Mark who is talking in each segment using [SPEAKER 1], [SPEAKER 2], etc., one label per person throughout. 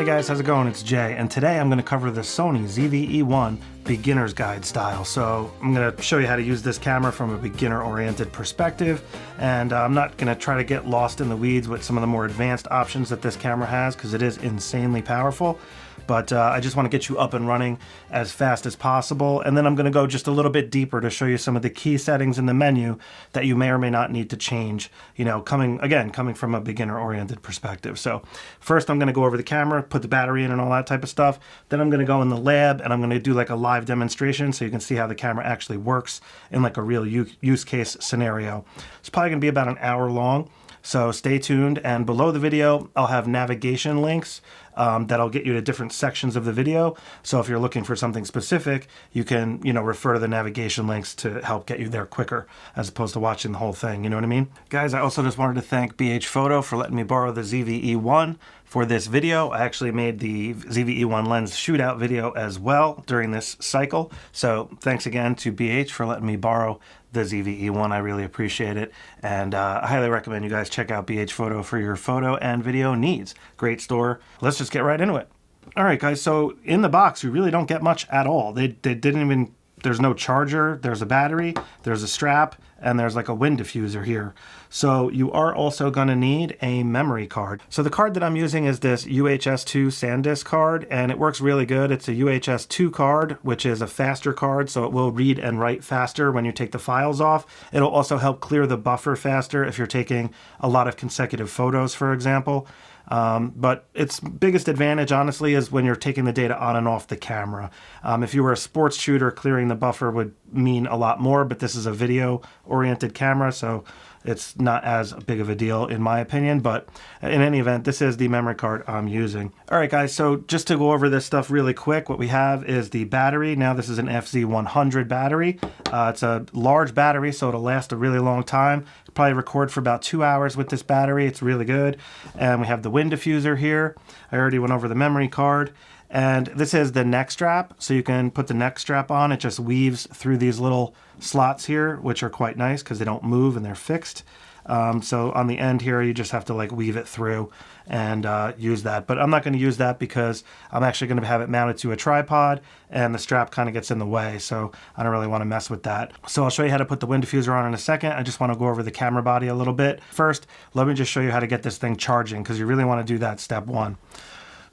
[SPEAKER 1] Hey guys, how's it going? It's Jay, and today I'm going to cover the Sony ZV-E1 beginner's guide style. So I'm going to show you how to use this camera from a beginner-oriented perspective, and I'm not going to try to get lost in the weeds with some of the more advanced options that this camera has, because it is insanely powerful. But I just want to get you up and running as fast as possible, and then I'm going to go just a little bit deeper to show you some of the key settings in the menu that you may or may not need to change, you know, coming from a beginner-oriented perspective. So first I'm going to go over the camera, put the battery in and all that type of stuff. Then I'm going to go in the lab and I'm going to do like a live demonstration so you can see how the camera actually works in like a real use case scenario. It's probably going to be about an hour long. So stay tuned, and below the video I'll have navigation links that'll get you to different sections of the video. So if you're looking for something specific, you can, refer to the navigation links to help get you there quicker as opposed to watching the whole thing, you know what I mean? Guys, I also just wanted to thank BH Photo for letting me borrow the ZV-E1 for this video. I actually made the ZV-E1 lens shootout video as well during this cycle. So thanks again to BH for letting me borrow the ZV-E1. I really appreciate it, and I highly recommend you guys check out BH Photo for your photo and video needs. Great store. Let's just get right into it. All right, guys, so in the box, you really don't get much at all. They didn't even, there's no charger, there's a battery, there's a strap, and there's like a wind diffuser here. So you are also gonna need a memory card. So the card that I'm using is this UHS-2 SanDisk card, and it works really good. It's a UHS-2 card, which is a faster card, so it will read and write faster when you take the files off. It'll also help clear the buffer faster if you're taking a lot of consecutive photos, for example. But its biggest advantage, honestly, is when you're taking the data on and off the camera. If you were a sports shooter, clearing the buffer would mean a lot more, but this is a video-oriented camera, so it's not as big of a deal in my opinion. But in any event, this is the memory card I'm using. All right, guys, so just to go over this stuff really quick, what we have is the battery. Now this is an FZ100 battery. It's a large battery, so it'll last a really long time. Probably record for about 2 hours with this battery. It's really good. And we have the wind diffuser here. I already went over the memory card. And this is the neck strap, so you can put the neck strap on. It just weaves through these little slots here, which are quite nice because they don't move and they're fixed. So on the end here, you just have to like weave it through and use that. But I'm not going to use that because I'm actually going to have it mounted to a tripod, and the strap kind of gets in the way, so I don't really want to mess with that. So I'll show you how to put the wind diffuser on in a second. I just want to go over the camera body a little bit. First, let me just show you how to get this thing charging, because you really want to do that step one.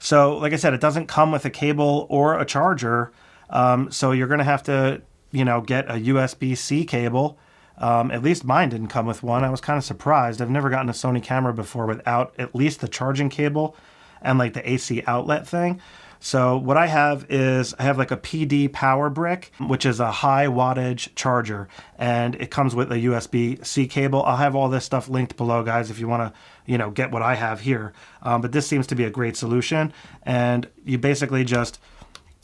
[SPEAKER 1] So like I said, it doesn't come with a cable or a charger, so you're going to have to, get a USB-C cable. At least mine didn't come with one. I was kind of surprised. I've never gotten a Sony camera before without at least the charging cable and like the AC outlet thing. So what I have is I have like a PD power brick, which is a high wattage charger, and it comes with a USB-C cable. I'll have all this stuff linked below, guys, if you want to, get what I have here. But this seems to be a great solution. And you basically just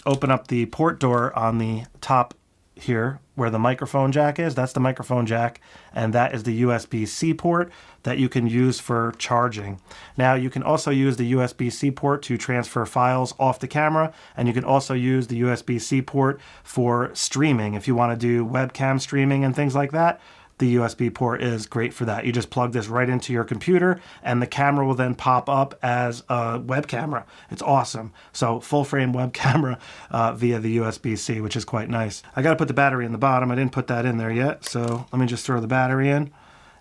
[SPEAKER 1] open up the port door on the top here where the microphone jack is. That's the microphone jack, and that is the USB-C port that you can use for charging. Now you can also use the USB-C port to transfer files off the camera, and you can also use the USB-C port for streaming. If you want to do webcam streaming and things like that, the USB port is great for that. You just plug this right into your computer, and the camera will then pop up as a web camera. It's awesome. So full frame web camera via the USB-C, which is quite nice. I got to put the battery in the bottom. I didn't put that in there yet, so let me just throw the battery in.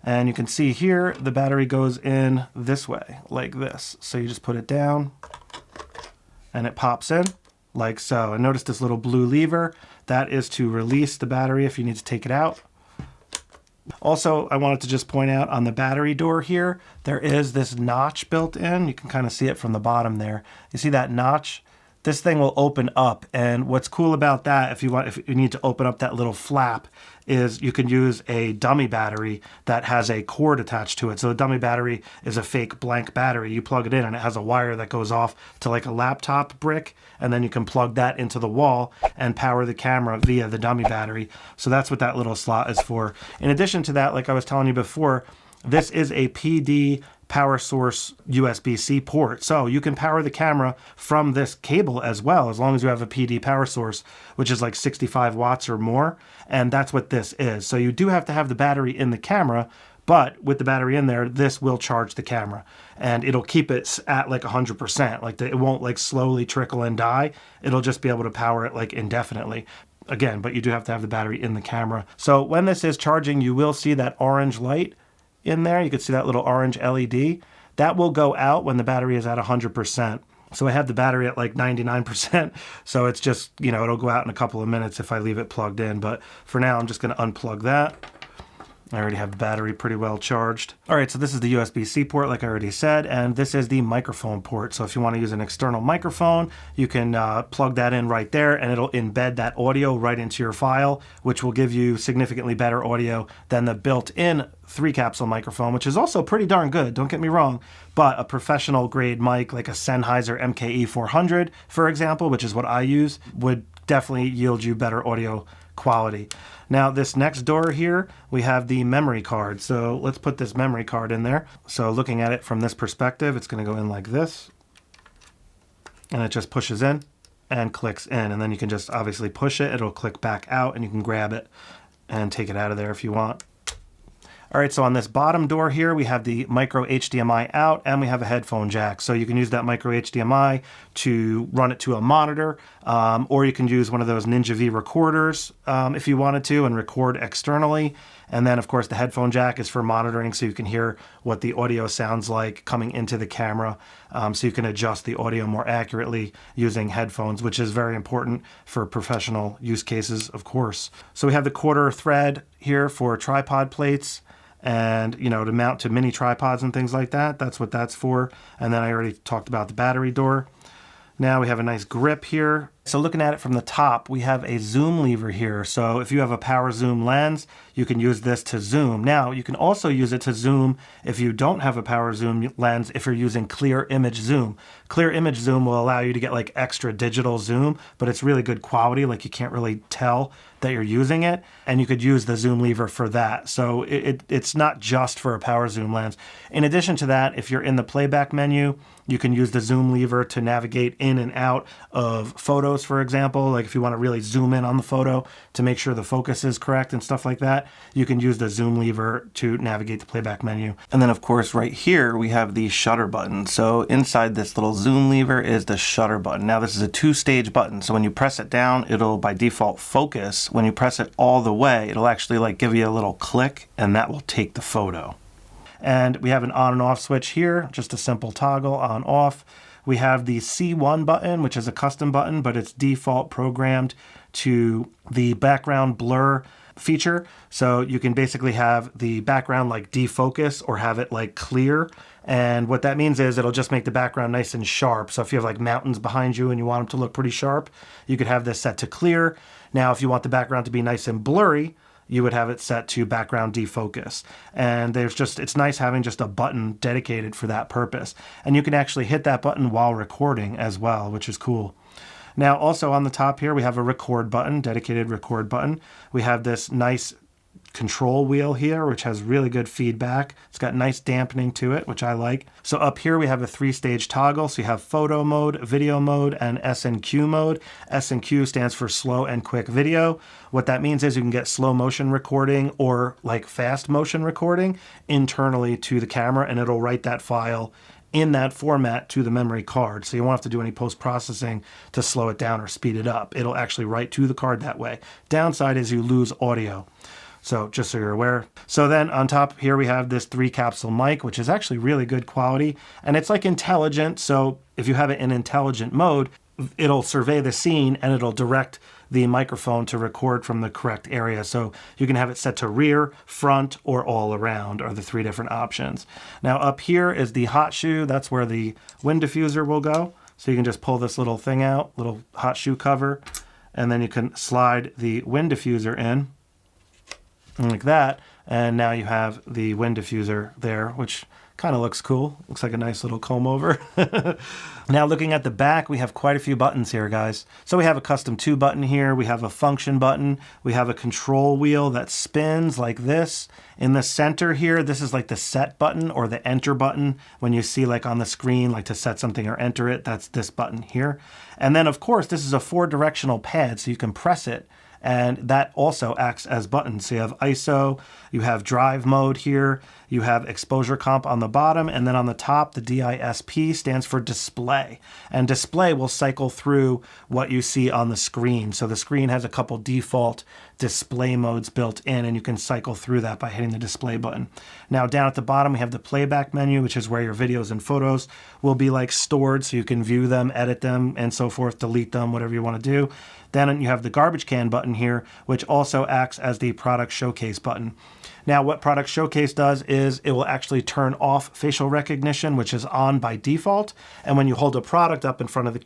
[SPEAKER 1] And you can see here, the battery goes in this way, like this. So you just put it down, and it pops in, like so. And notice this little blue lever. That is to release the battery if you need to take it out. Also, I wanted to just point out on the battery door here, there is this notch built in. You can kind of see it from the bottom there. You see that notch? This thing will open up, and what's cool about that, if you need to open up that little flap, is you can use a dummy battery that has a cord attached to it. So the dummy battery is a fake blank battery. You plug it in, and it has a wire that goes off to like a laptop brick, and then you can plug that into the wall and power the camera via the dummy battery. So that's what that little slot is for. In addition to that, like I was telling you before, this is a PD power source USB-C port. So you can power the camera from this cable as well, as long as you have a PD power source, which is like 65 watts or more. And that's what this is. So you do have to have the battery in the camera, But with the battery in there, this will charge the camera, and it'll keep it at like 100%. Like it won't like slowly trickle and die. It'll just be able to power it like indefinitely. Again, but you do have to have the battery in the camera. So when this is charging, you will see that orange light in there. You can see that little orange LED. That will go out when the battery is at 100%. So I have the battery at like 99%. So it's just, you know, it'll go out in a couple of minutes if I leave it plugged in. But for now, I'm just going to unplug that. I already have the battery pretty well charged. All right, so this is the USB-C port, like I already said, and this is the microphone port. So if you want to use an external microphone, you can plug that in right there, and it'll embed that audio right into your file, which will give you significantly better audio than the built-in 3-capsule microphone, which is also pretty darn good, don't get me wrong, but a professional grade mic like a Sennheiser MKE 400, for example, which is what I use, would definitely yield you better audio quality. Now this next door here, we have the memory card. So let's put this memory card in there. So looking at it from this perspective, it's going to go in like this. And it just pushes in and clicks in. And then you can just obviously push it. It'll click back out and you can grab it and take it out of there if you want. All right, so on this bottom door here, we have the micro HDMI out and we have a headphone jack. So you can use that micro HDMI to run it to a monitor, or you can use one of those Ninja V recorders if you wanted to and record externally. And then of course the headphone jack is for monitoring, so you can hear what the audio sounds like coming into the camera. So you can adjust the audio more accurately using headphones, which is very important for professional use cases, of course. So we have the quarter thread here for tripod plates, and you know, to mount to mini tripods and things like that. That's what that's for. And then I already talked about the battery door. Now we have a nice grip here. So looking at it from the top, we have a zoom lever here. So if you have a power zoom lens, you can use this to zoom. Now you can also use it to zoom if you don't have a power zoom lens, if you're using clear image zoom. Clear image zoom will allow you to get like extra digital zoom, but it's really good quality. Like you can't really tell that you're using it, and you could use the zoom lever for that. So it's not just for a power zoom lens. In addition to that, if you're in the playback menu, you can use the zoom lever to navigate in and out of photos, for example. Like if you want to really zoom in on the photo to make sure the focus is correct and stuff like that, you can use the zoom lever to navigate the playback menu. And then of course right here we have the shutter button. So inside this little zoom lever is the shutter button. Now this is a 2-stage button, so when you press it down, it'll by default focus. When you press it all the way, it'll actually like give you a little click, and that will take the photo. And we have an on and off switch here, just a simple toggle on off. We have the C1 button, which is a custom button, but it's default programmed to the background blur feature. So you can basically have the background like defocus or have it like clear. And what that means is it'll just make the background nice and sharp. So if you have like mountains behind you and you want them to look pretty sharp, you could have this set to clear. Now, if you want the background to be nice and blurry, you would have it set to background defocus. And it's nice having just a button dedicated for that purpose. And you can actually hit that button while recording as well, which is cool. Now, also on the top here, we have a record button, dedicated record button. We have this nice control wheel here, which has really good feedback. It's got nice dampening to it, which I like. So up here we have a 3-stage toggle. So you have photo mode, video mode, and SNQ mode. SNQ stands for slow and quick video. What that means is you can get slow motion recording or like fast motion recording internally to the camera, and it'll write that file in that format to the memory card. So you won't have to do any post-processing to slow it down or speed it up. It'll actually write to the card that way. Downside is you lose audio. So just so you're aware. So then on top here we have this 3-capsule mic, which is actually really good quality. And it's like intelligent. So if you have it in intelligent mode, it'll survey the scene and it'll direct the microphone to record from the correct area. So you can have it set to rear, front, or all around are the 3 different options. Now up here is the hot shoe. That's where the wind diffuser will go. So you can just pull this little thing out, little hot shoe cover, and then you can slide the wind diffuser in like that, and now you have the wind diffuser there, which kind of looks cool. Looks like a nice little comb over. Now looking at the back, we have quite a few buttons here, guys. So we have a custom 2 button here. We have a function button. We have a control wheel that spins like this. In the center here, this is like the set button or the enter button. When you see like on the screen, like to set something or enter it, that's this button here. And then of course, this is a 4-directional pad, so you can press it and that also acts as buttons. So you have ISO, you have drive mode here, you have exposure comp on the bottom, and then on the top, the DISP stands for display. And display will cycle through what you see on the screen. So the screen has a couple default display modes built in, and you can cycle through that by hitting the display button. Now down at the bottom, we have the playback menu, which is where your videos and photos will be like stored, so you can view them, edit them, and so forth, delete them, whatever you want to do. Then you have the garbage can button here, which also acts as the product showcase button. Now, what Product Showcase does is it will actually turn off facial recognition, which is on by default. And when you hold a product up in front of the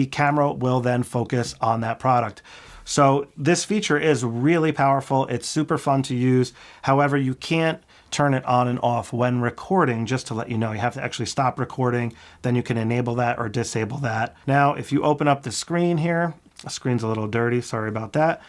[SPEAKER 1] camera will then focus on that product. So this feature is really powerful. It's super fun to use. However, you can't turn it on and off when recording, just to let you know. You have to actually stop recording, then you can enable that or disable that. Now, if you open up the screen here, the screen's a little dirty, sorry about that.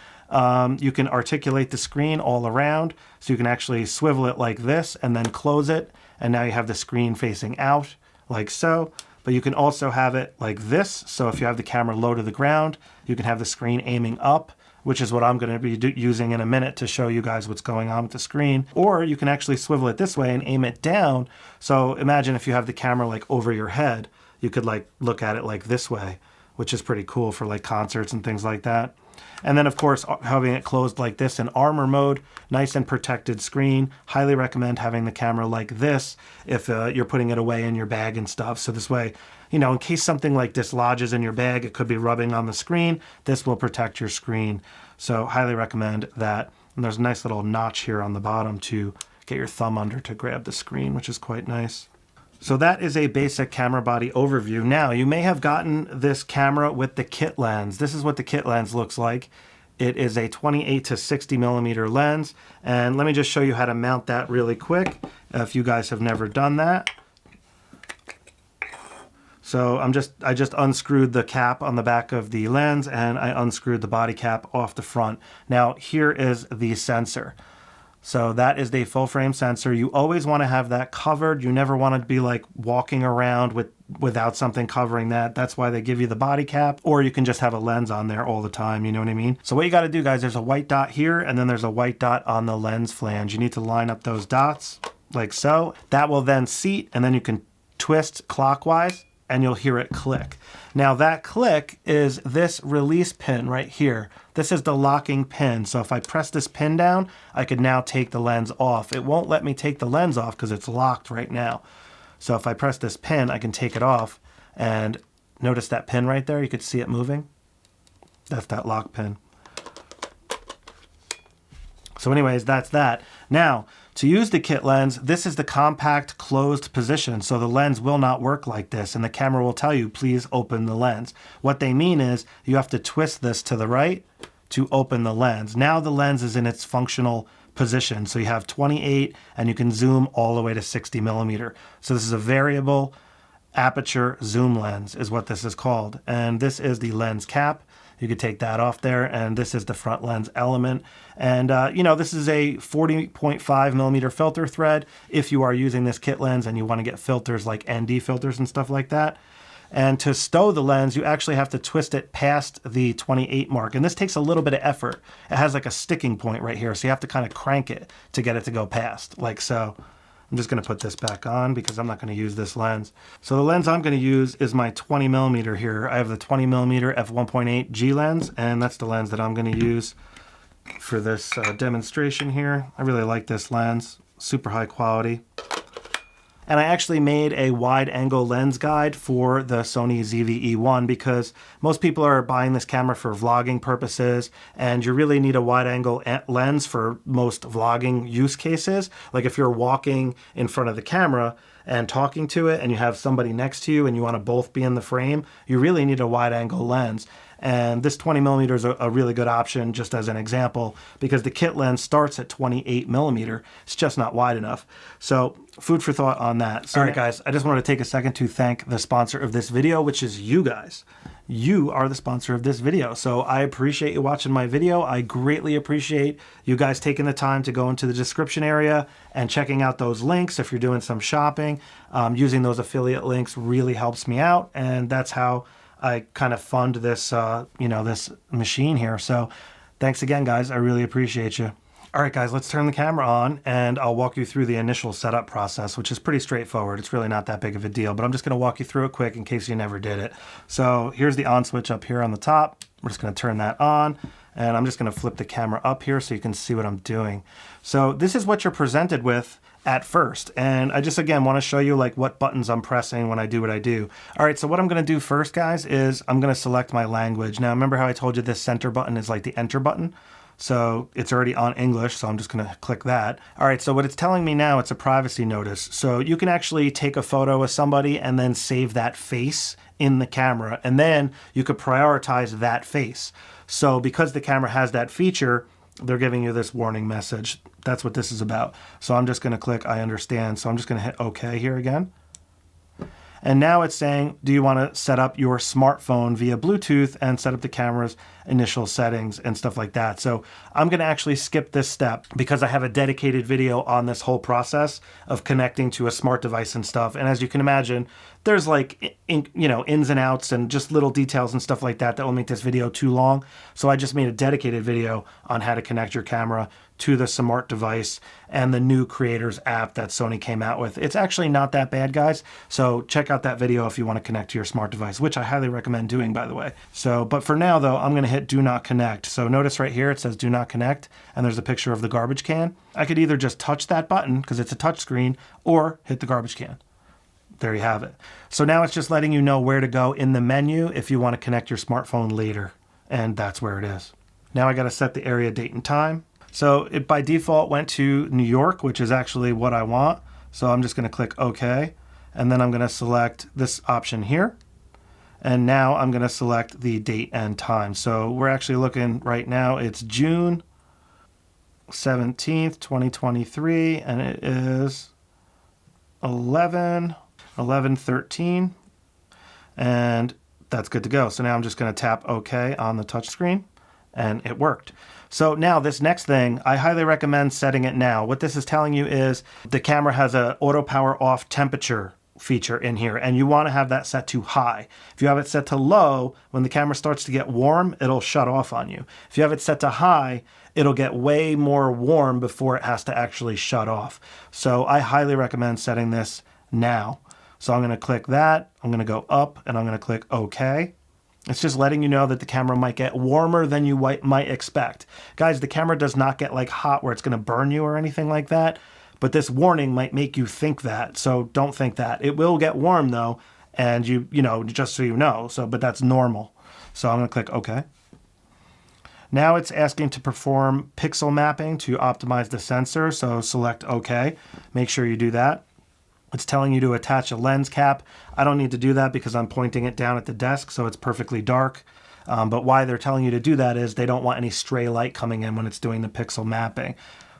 [SPEAKER 1] You can articulate the screen all around, so you can actually swivel it like this and then close it, and now you have the screen facing out like so. But you can also have it like this, so if you have the camera low to the ground, you can have the screen aiming up, which is what I'm going to be using in a minute to show you guys what's going on with the screen. Or you can actually swivel it this way and aim it down. So imagine if you have the camera like over your head, you could like look at it like this way, which is pretty cool for like concerts and things like that. And then, of course, having it closed like this in armor mode, nice and protected screen. Highly recommend having the camera like this if you're putting it away in your bag and stuff. So this way, you know, in case something like dislodges in your bag, it could be rubbing on the screen, this will protect your screen. So highly recommend that. And there's a nice little notch here on the bottom to get your thumb under to grab the screen, which is quite nice. So that is a basic camera body overview. Now, you may have gotten this camera with the kit lens. This is what the kit lens looks like. It is a 28 to 60 millimeter lens. And let me just show you how to mount that really quick, if you guys have never done that. So I just unscrewed the cap on the back of the lens, and I unscrewed the body cap off the front. Now, here is the sensor. So that is the full frame sensor. You always want to have that covered. You never want to be like walking around without something covering that. That's why they give you the body cap, or you can just have a lens on there all the time, you know what I mean? So what you got to do, guys, there's a white dot here, and then there's a white dot on the lens flange. You need to line up those dots like so. That will then seat, and then you can twist clockwise, and you'll hear it click. Now that click is this release pin right here. This is the locking pin. So if I press this pin down, I could now take the lens off. It won't let me take the lens off because it's locked right now. So if I press this pin, I can take it off, and notice that pin right there? You could see it moving. That's that lock pin. So anyways, that's that. Now, to use the kit lens, this is the compact closed position, so the lens will not work like this, and the camera will tell you, please open the lens. What they mean is you have to twist this to the right to open the lens. Now the lens is in its functional position, so you have 28, and you can zoom all the way to 60 millimeter. So this is a variable aperture zoom lens is what this is called, and this is the lens cap. You could take that off there, and this is the front lens element. And, you know, this is a 40.5 millimeter filter thread if you are using this kit lens and you want to get filters like ND filters and stuff like that. And to stow the lens, you actually have to twist it past the 28 mark. And this takes a little bit of effort. It has like a sticking point right here, so you have to kind of crank it to get it to go past, like so. I'm just going to put this back on because I'm not going to use this lens. So the lens I'm going to use is my 20 millimeter here. I have the 20 millimeter f1.8 G lens, and that's the lens that I'm going to use for this demonstration here. I really like this lens, super high quality. And I actually made a wide angle lens guide for the Sony ZV-E1 because most people are buying this camera for vlogging purposes, and you really need a wide angle lens for most vlogging use cases. Like if you're walking in front of the camera and talking to it and you have somebody next to you and you want to both be in the frame, you really need a wide angle lens. And this 20 millimeter is a really good option, just as an example, because the kit lens starts at 28 millimeter. It's just not wide enough. So food for thought on that. So, all right, guys, I just wanted to take a second to thank the sponsor of this video, which is you guys. You are the sponsor of this video. So I appreciate you watching my video. I greatly appreciate you guys taking the time to go into the description area and checking out those links if you're doing some shopping. Using those affiliate links really helps me out, and that's how I kind of fund this, you know, this machine here. So Thanks again, guys. I really appreciate you. All right, guys, let's turn the camera on and I'll walk you through the initial setup process, which is pretty straightforward. It's really not that big of a deal, but I'm just going to walk you through it quick in case you never did it. So here's the on switch up here on the top. We're just going to turn that on, and I'm just going to flip the camera up here so you can see what I'm doing. So this is what you're presented with at first, and I just again want to show you like what buttons I'm pressing when I do what I do. All right, so what I'm going to do first, guys, is I'm going to select my language. Now remember how I told you this center button is like the enter button? So it's already on English, so I'm just going to click that. All right, so what it's telling me now, it's a privacy notice. So you can actually take a photo of somebody and then save that face in the camera, and then you could prioritize that face. So because the camera has that feature, they're giving you this warning message. That's what this is about. So I'm just going to click I understand. So I'm just going to hit OK here again. And now it's saying, do you want to set up your smartphone via Bluetooth and set up the camera's initial settings and stuff like that. So I'm going to actually skip this step because I have a dedicated video on this whole process of connecting to a smart device and stuff. And as you can imagine, there's like, ins and outs and just little details and stuff like that will make this video too long. So I just made a dedicated video on how to connect your camera to the smart device and the new Creators app that Sony came out with. It's actually not that bad, guys. So check out that video if you want to connect to your smart device, which I highly recommend doing, by the way. So, but for now though, I'm going to hit do not connect. So notice right here, it says do not connect, and there's a picture of the garbage can. I could either just touch that button because it's a touch screen or hit the garbage can. There you have it. So now it's just letting you know where to go in the menu if you want to connect your smartphone later. And that's where it is. Now I got to set the area, date, and time. So it by default went to New York, which is actually what I want. So I'm just going to click OK. And then I'm going to select this option here. And now I'm going to select the date and time. So we're actually looking right now, it's June 17th, 2023, and it is 11:13, and that's good to go. So now I'm just going to tap OK on the touch screen, and it worked. So now this next thing, I highly recommend setting it now. What this is telling you is the camera has a auto power off temperature feature in here, and you want to have that set to high. If you have it set to low, when the camera starts to get warm, it'll shut off on you. If you have it set to high, it'll get way more warm before it has to actually shut off. So I highly recommend setting this now. So I'm going to click that, I'm going to go up, and I'm going to click OK. It's just letting you know that the camera might get warmer than you might expect. Guys, the camera does not get like hot where it's going to burn you or anything like that. But this warning might make you think that, so don't think that. It will get warm though, and just so you know. So, but that's normal. So I'm going to click OK. Now it's asking to perform pixel mapping to optimize the sensor. So select OK. Make sure you do that. It's telling you to attach a lens cap. I don't need to do that because I'm pointing it down at the desk, so it's perfectly dark. But why they're telling you to do that is they don't want any stray light coming in when it's doing the pixel mapping.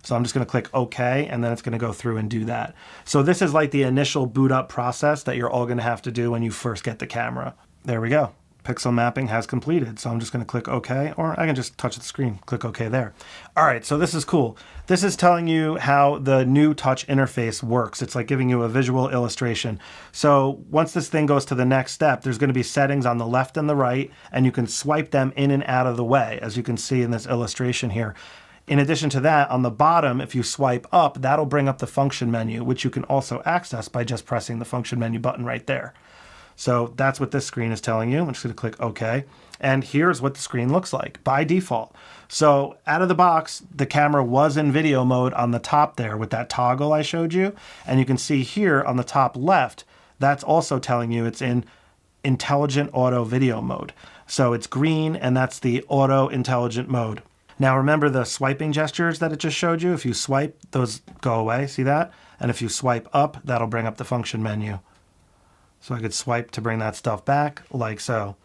[SPEAKER 1] So I'm just going to click OK, and then it's going to go through and do that. So this is like the initial boot up process that you're all going to have to do when you first get the camera. There we go. Pixel mapping has completed. So I'm just going to click OK, or I can just touch the screen, click OK there. All right, so this is cool. This is telling you how the new touch interface works. It's like giving you a visual illustration. So once this thing goes to the next step, there's going to be settings on the left and the right, and you can swipe them in and out of the way, as you can see in this illustration here. In addition to that, on the bottom, if you swipe up, that'll bring up the function menu, which you can also access by just pressing the function menu button right there. So that's what this screen is telling you. I'm just going to click OK. And here's what the screen looks like by default. So out of the box, the camera was in video mode on the top there with that toggle I showed you. And you can see here on the top left, that's also telling you it's in intelligent auto video mode. So it's green, and that's the auto intelligent mode. Now remember the swiping gestures that it just showed you? If you swipe, those go away, see that? And if you swipe up, that'll bring up the function menu. So I could swipe to bring that stuff back, like so.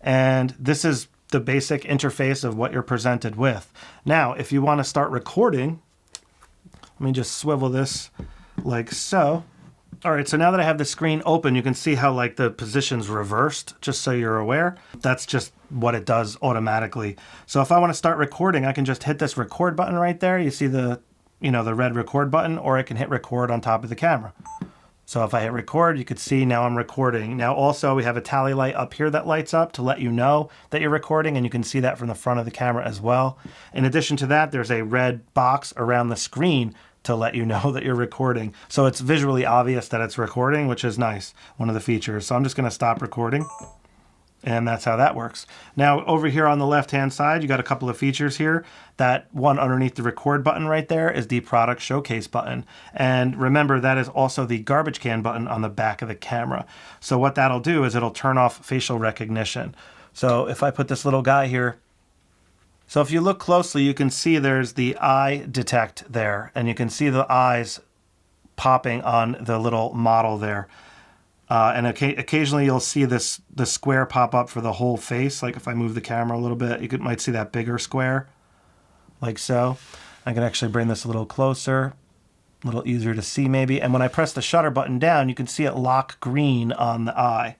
[SPEAKER 1] And this is the basic interface of what you're presented with. Now, if you want to start recording, let me just swivel this like so. All right, so now that I have the screen open, you can see how like the position's reversed, just so you're aware. That's just what it does automatically. So if I want to start recording, I can just hit this record button right there. You see the, the red record button, or I can hit record on top of the camera. So if I hit record, you could see now I'm recording. Now also we have a tally light up here that lights up to let you know that you're recording, and you can see that from the front of the camera as well. In addition to that, there's a red box around the screen to let you know that you're recording. So it's visually obvious that it's recording, which is nice, one of the features. So I'm just gonna stop recording. And that's how that works. Now over here on the left hand side, you got a couple of features here. That one underneath the record button right there is the product showcase button. And remember, that is also the garbage can button on the back of the camera. So what that'll do is it'll turn off facial recognition. So if I put this little guy here, so if you look closely, you can see there's the eye detect there, and you can see the eyes popping on the little model there. And occasionally you'll see the square pop up for the whole face. Like if I move the camera a little bit, you might see that bigger square, like so. I can actually bring this a little closer, a little easier to see maybe. And when I press the shutter button down, you can see it lock green on the eye.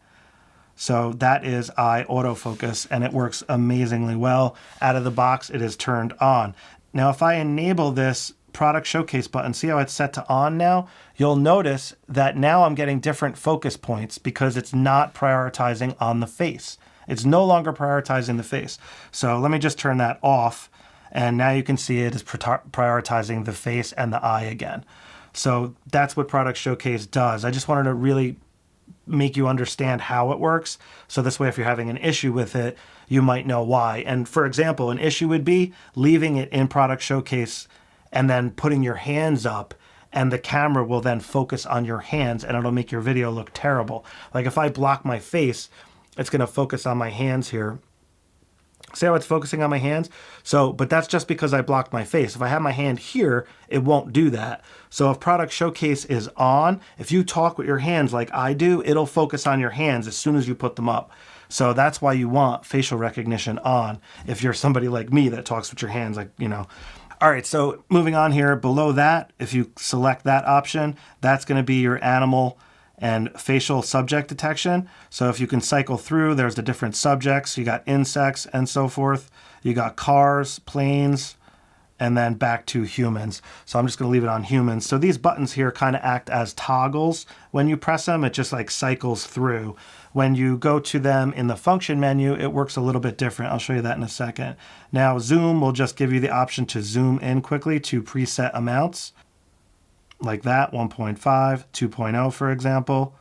[SPEAKER 1] So that is eye autofocus, and it works amazingly well. Out of the box, it is turned on. Now if I enable this product showcase button, see how it's set to on now? You'll notice that now I'm getting different focus points because it's not prioritizing on the face. It's no longer prioritizing the face. So let me just turn that off, and now you can see it is prioritizing the face and the eye again. So that's what product showcase does. I just wanted to really make you understand how it works, so this way if you're having an issue with it, you might know why. And for example, an issue would be leaving it in product showcase and then putting your hands up, and the camera will then focus on your hands, and it'll make your video look terrible. Like if I block my face, it's gonna focus on my hands here. See how it's focusing on my hands? So, but that's just because I blocked my face. If I have my hand here, it won't do that. So if product showcase is on, if you talk with your hands like I do, it'll focus on your hands as soon as you put them up. So that's why you want facial recognition on if you're somebody like me that talks with your hands, like, you know. All right, so moving on here, below that, if you select that option, that's gonna be your animal and facial subject detection. So if you can cycle through, there's the different subjects. You got insects and so forth. You got cars, planes, and then back to humans. So I'm just gonna leave it on humans. So these buttons here kind of act as toggles. When you press them, it just like cycles through. When you go to them in the function menu, it works a little bit different. I'll show you that in a second. Now zoom will just give you the option to zoom in quickly to preset amounts. Like that, 1.5, 2.0 for example.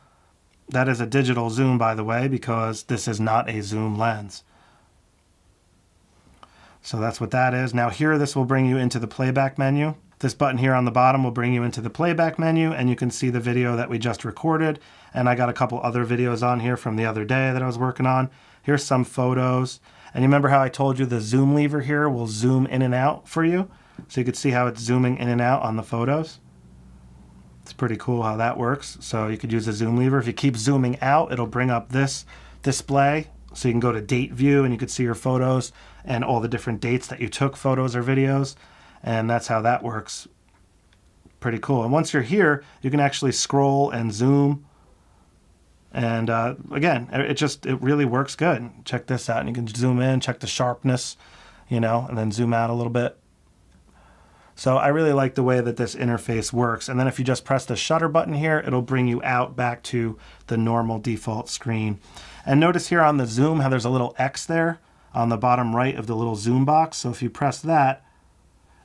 [SPEAKER 1] That is a digital zoom, by the way, because this is not a zoom lens. So that's what that is. Now here, this will bring you into the playback menu. This button here on the bottom will bring you into the playback menu, and you can see the video that we just recorded. And I got a couple other videos on here from the other day that I was working on. Here's some photos. And you remember how I told you the zoom lever here will zoom in and out for you? So you could see how it's zooming in and out on the photos. It's pretty cool how that works. So you could use the zoom lever. If you keep zooming out, it'll bring up this display. So you can go to date view, and you could see your photos and all the different dates that you took photos or videos. And that's how that works. Pretty cool. And once you're here, you can actually scroll and zoom. And again, it really works good. Check this out. And you can zoom in, check the sharpness, you know, and then zoom out a little bit. So I really like the way that this interface works. And then if you just press the shutter button here, it'll bring you out back to the normal default screen. And notice here on the zoom how there's a little X there on the bottom right of the little zoom box. So if you press that,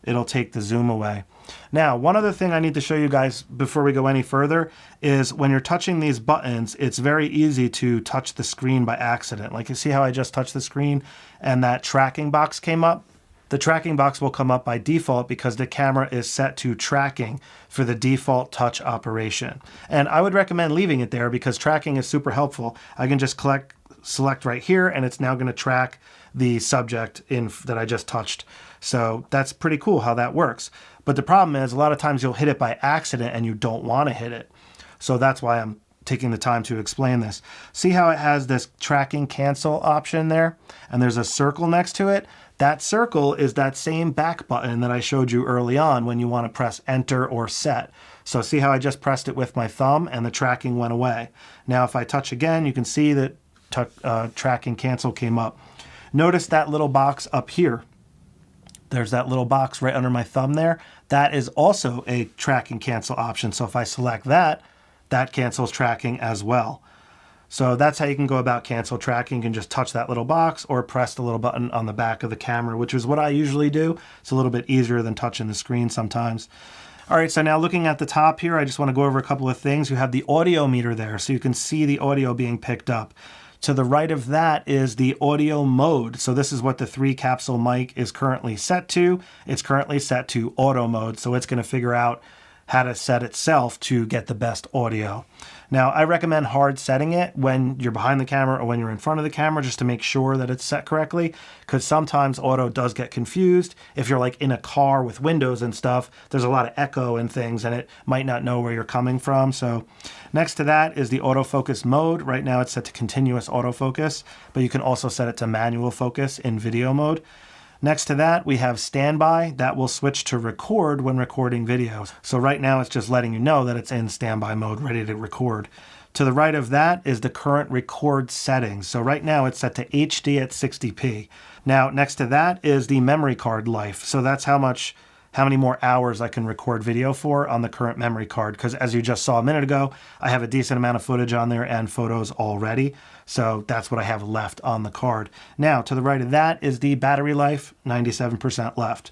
[SPEAKER 1] it'll take the zoom away. Now, one other thing I need to show you guys before we go any further is when you're touching these buttons, it's very easy to touch the screen by accident. Like you see how I just touched the screen and that tracking box came up? The tracking box will come up by default because the camera is set to tracking for the default touch operation. And I would recommend leaving it there because tracking is super helpful. I can just select right here, and it's now gonna track the subject that I just touched. So that's pretty cool how that works. But the problem is a lot of times you'll hit it by accident and you don't wanna hit it. So that's why I'm taking the time to explain this. See how it has this tracking cancel option there? And there's a circle next to it? That circle is that same back button that I showed you early on when you want to press enter or set. So see how I just pressed it with my thumb and the tracking went away. Now if I touch again, you can see that tracking cancel came up. Notice that little box up here. There's that little box right under my thumb there. That is also a tracking cancel option. So if I select that, that cancels tracking as well. So that's how you can go about cancel tracking. You can just touch that little box or press the little button on the back of the camera, which is what I usually do. It's a little bit easier than touching the screen sometimes. All right, so now looking at the top here, I just want to go over a couple of things. You have the audio meter there, so you can see the audio being picked up. To the right of that is the audio mode. So this is what the 3-capsule mic is currently set to. It's currently set to auto mode, so it's going to figure out how to set itself to get the best audio. Now, I recommend hard setting it when you're behind the camera or when you're in front of the camera, just to make sure that it's set correctly, because sometimes auto does get confused. If you're like in a car with windows and stuff, there's a lot of echo and things, and it might not know where you're coming from. So next to that is the autofocus mode. Right now it's set to continuous autofocus, but you can also set it to manual focus in video mode. Next to that, we have standby. That will switch to record when recording videos. So right now it's just letting you know that it's in standby mode, ready to record. To the right of that is the current record settings. So right now it's set to HD at 60p. Now next to that is the memory card life. So that's how many more hours I can record video for on the current memory card, because as you just saw a minute ago, I have a decent amount of footage on there and photos already. So that's what I have left on the card. Now, to the right of that is the battery life, 97% left.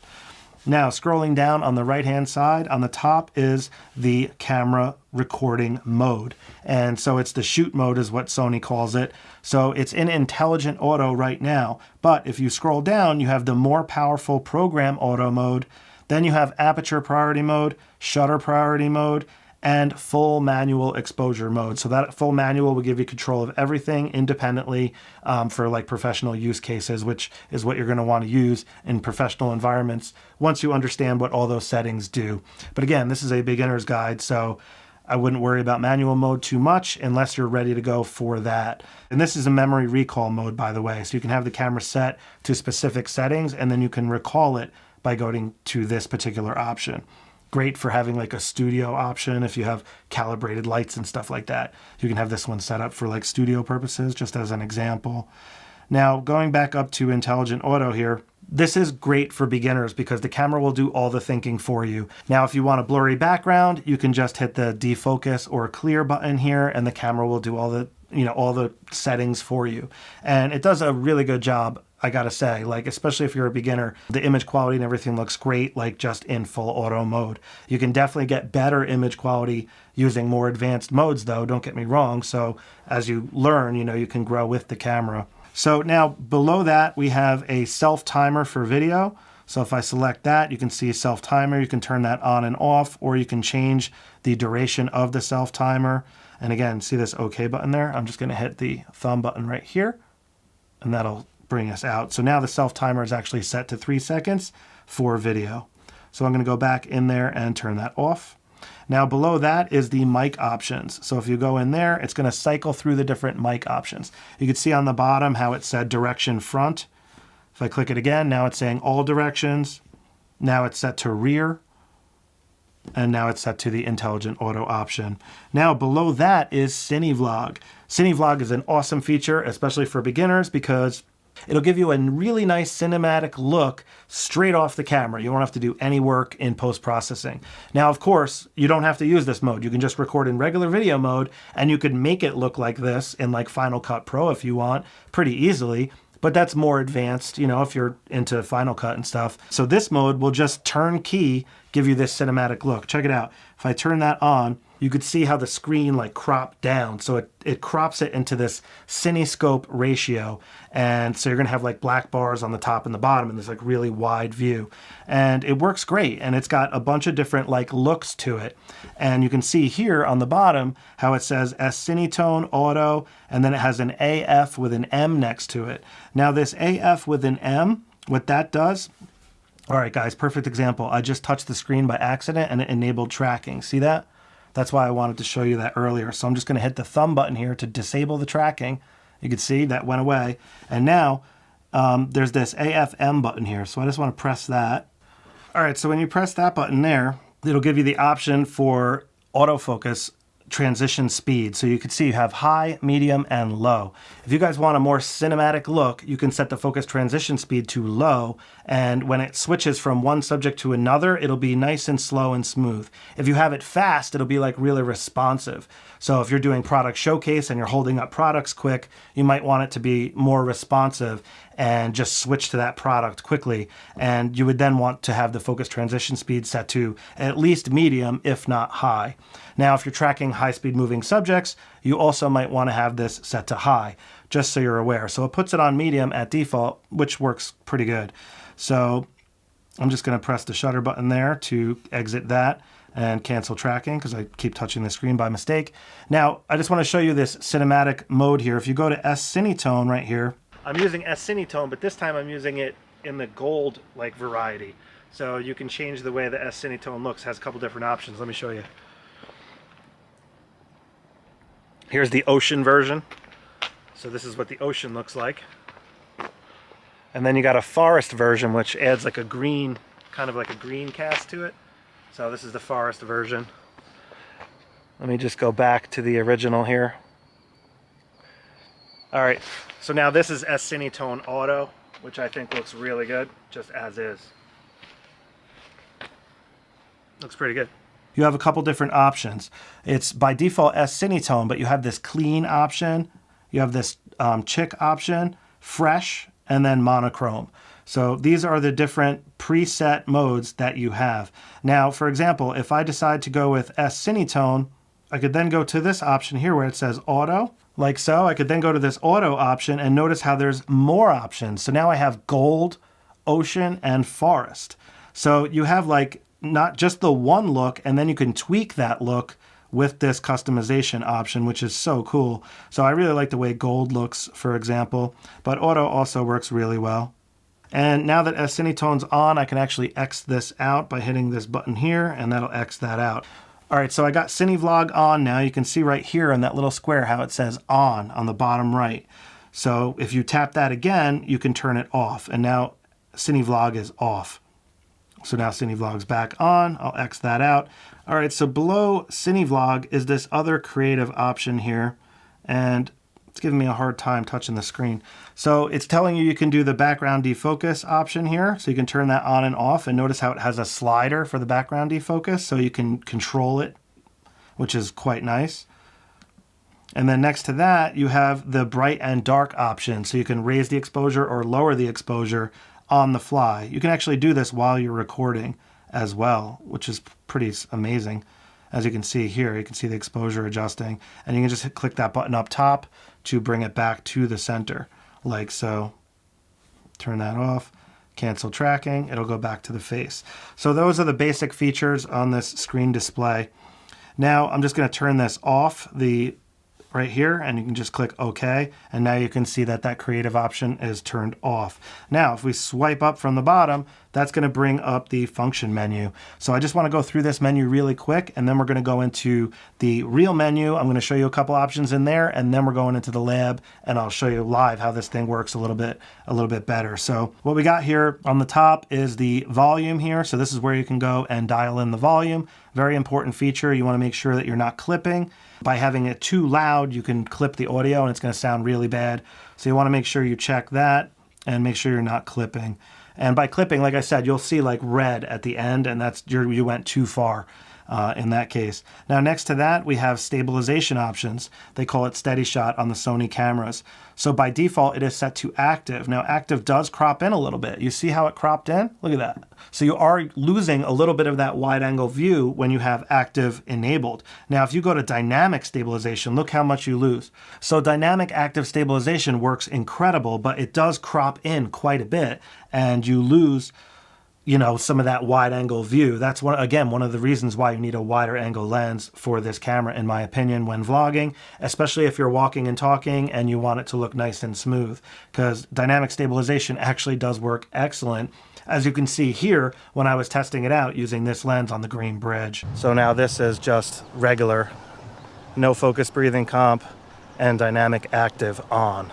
[SPEAKER 1] Now, scrolling down on the right-hand side, on the top is the camera recording mode. And so it's the shoot mode is what Sony calls it. So it's in intelligent auto right now. But if you scroll down, you have the more powerful program auto mode. Then you have aperture priority mode, shutter priority mode, and full manual exposure mode. So that full manual will give you control of everything independently for like professional use cases, which is what you're going to want to use in professional environments once you understand what all those settings do. But again, this is a beginner's guide, so I wouldn't worry about manual mode too much unless you're ready to go for that. And this is a memory recall mode, by the way. So you can have the camera set to specific settings, and then you can recall it by going to this particular option. Great for having like a studio option if you have calibrated lights and stuff like that. You can have this one set up for like studio purposes, just as an example. Now, going back up to intelligent auto here, this is great for beginners because the camera will do all the thinking for you. Now, if you want a blurry background, you can just hit the defocus or clear button here, and the camera will do all the settings for you. And it does a really good job, I gotta say, like, especially if you're a beginner. The image quality and everything looks great, like just in full auto mode. You can definitely get better image quality using more advanced modes though, don't get me wrong. So as you learn, you can grow with the camera. So now below that, we have a self timer for video. So if I select that, you can see self timer. You can turn that on and off, or you can change the duration of the self timer. And again, see this OK button there? I'm just gonna hit the thumb button right here, and that'll bring us out. So now the self timer is actually set to 3 seconds for video. So I'm going to go back in there and turn that off. Now below that is the mic options. So if you go in there, it's going to cycle through the different mic options. You can see on the bottom how it said direction front. If I click it again, now it's saying all directions. Now it's set to rear. And now it's set to the intelligent auto option. Now below that is CineVlog. CineVlog is an awesome feature, especially for beginners, because it'll give you a really nice cinematic look straight off the camera. You won't have to do any work in post-processing. Now, of course, you don't have to use this mode. You can just record in regular video mode, and you could make it look like this in like Final Cut Pro if you want, pretty easily. But that's more advanced, if you're into Final Cut and stuff. So this mode will just turnkey give you this cinematic look. Check it out. If I turn that on, you could see how the screen like cropped down. So it crops it into this cinescope ratio. And so you're gonna have like black bars on the top and the bottom in this like really wide view. And it works great. And it's got a bunch of different like looks to it. And you can see here on the bottom how it says S-Cinetone Auto, and then it has an AF with an M next to it. Now this AF with an M, what that does, all right guys, perfect example. I just touched the screen by accident and it enabled tracking. See that? That's why I wanted to show you that earlier. So I'm just gonna hit the thumb button here to disable the tracking. You can see that went away. And now there's this AFM button here. So I just wanna press that. All right, so when you press that button there, it'll give you the option for autofocus transition speed. So you can see you have high, medium, and low. If you guys want a more cinematic look, you can set the focus transition speed to low, and when it switches from one subject to another, it'll be nice and slow and smooth. If you have it fast, it'll be like really responsive. So if you're doing product showcase and you're holding up products quick, you might want it to be more responsive and just switch to that product quickly. And you would then want to have the focus transition speed set to at least medium, if not high. Now, if you're tracking high-speed moving subjects, you also might want to have this set to high, just so you're aware. So it puts it on medium at default, which works pretty good. So I'm just going to press the shutter button there to exit that and cancel tracking because I keep touching the screen by mistake. Now, I just want to show you this cinematic mode here. If you go to S-Cinetone right here, I'm using S-Cinetone, but this time I'm using it in the gold like variety. So you can change the way the S-Cinetone looks. It has a couple different options. Let me show you. Here's the ocean version. So this is what the ocean looks like. And then you got a forest version, which adds like a green, kind of like a green cast to it. So this is the forest version. Let me just go back to the original here. All right, so now this is S-Cinetone Auto, which I think looks really good, just as is. Looks pretty good. You have a couple different options. It's by default S-Cinetone, but you have this clean option, you have this chick option, fresh, and then monochrome. So these are the different preset modes that you have. Now, for example, if I decide to go with S-Cinetone, I could then go to this option here where it says Auto, like so. I could then go to this Auto option and notice how there's more options. So now I have gold, ocean, and forest. So you have like not just the one look, and then you can tweak that look with this customization option, which is so cool. So I really like the way gold looks, for example, but Auto also works really well. And now that S-Cinetone's on, I can actually X this out by hitting this button here, and that'll X that out. All right, so I got CineVlog on now. You can see right here in that little square how it says on the bottom right. So if you tap that again, you can turn it off, and now CineVlog is off. So now CineVlog's back on. I'll X that out. All right, so below CineVlog is this other creative option here, and it's giving me a hard time touching the screen. So it's telling you can do the background defocus option here, so you can turn that on and off, and notice how it has a slider for the background defocus, so you can control it, which is quite nice. And then next to that, you have the bright and dark option, so you can raise the exposure or lower the exposure on the fly. You can actually do this while you're recording as well, which is pretty amazing. As you can see here, you can see the exposure adjusting, and you can just click that button up top to bring it back to the center, like so. Turn that off, cancel tracking, it'll go back to the face. So those are the basic features on this screen display. Now I'm just going to turn this off, right here, and you can just click OK, and now you can see that that creative option is turned off. Now if we swipe up from the bottom, that's going to bring up the function menu. So I just want to go through this menu really quick, and then we're going to go into the real menu. I'm going to show you a couple options in there, and then we're going into the lab, and I'll show you live how this thing works a little bit better. So what we got here on the top is the volume here. So this is where you can go and dial in the volume. Very important feature. You want to make sure that you're not clipping. By having it too loud, you can clip the audio and it's going to sound really bad. So you want to make sure you check that and make sure you're not clipping. And by clipping, like I said, you'll see like red at the end, and that's you went too far in that case. Now next to that, we have stabilization options. They call it steady shot on the Sony cameras. So by default, it is set to active. Now active does crop in a little bit. You see how it cropped in? Look at that. So you are losing a little bit of that wide angle view when you have active enabled. Now if you go to dynamic stabilization, look how much you lose. So dynamic active stabilization works incredible, but it does crop in quite a bit, and you lose, you know, some of that wide angle view. That's one of the reasons why you need a wider angle lens for this camera, in my opinion, when vlogging, especially if you're walking and talking and you want it to look nice and smooth, because dynamic stabilization actually does work excellent, as you can see here when I was testing it out using this lens on the Green Bridge. So now this is just regular, no focus breathing comp, and dynamic active on.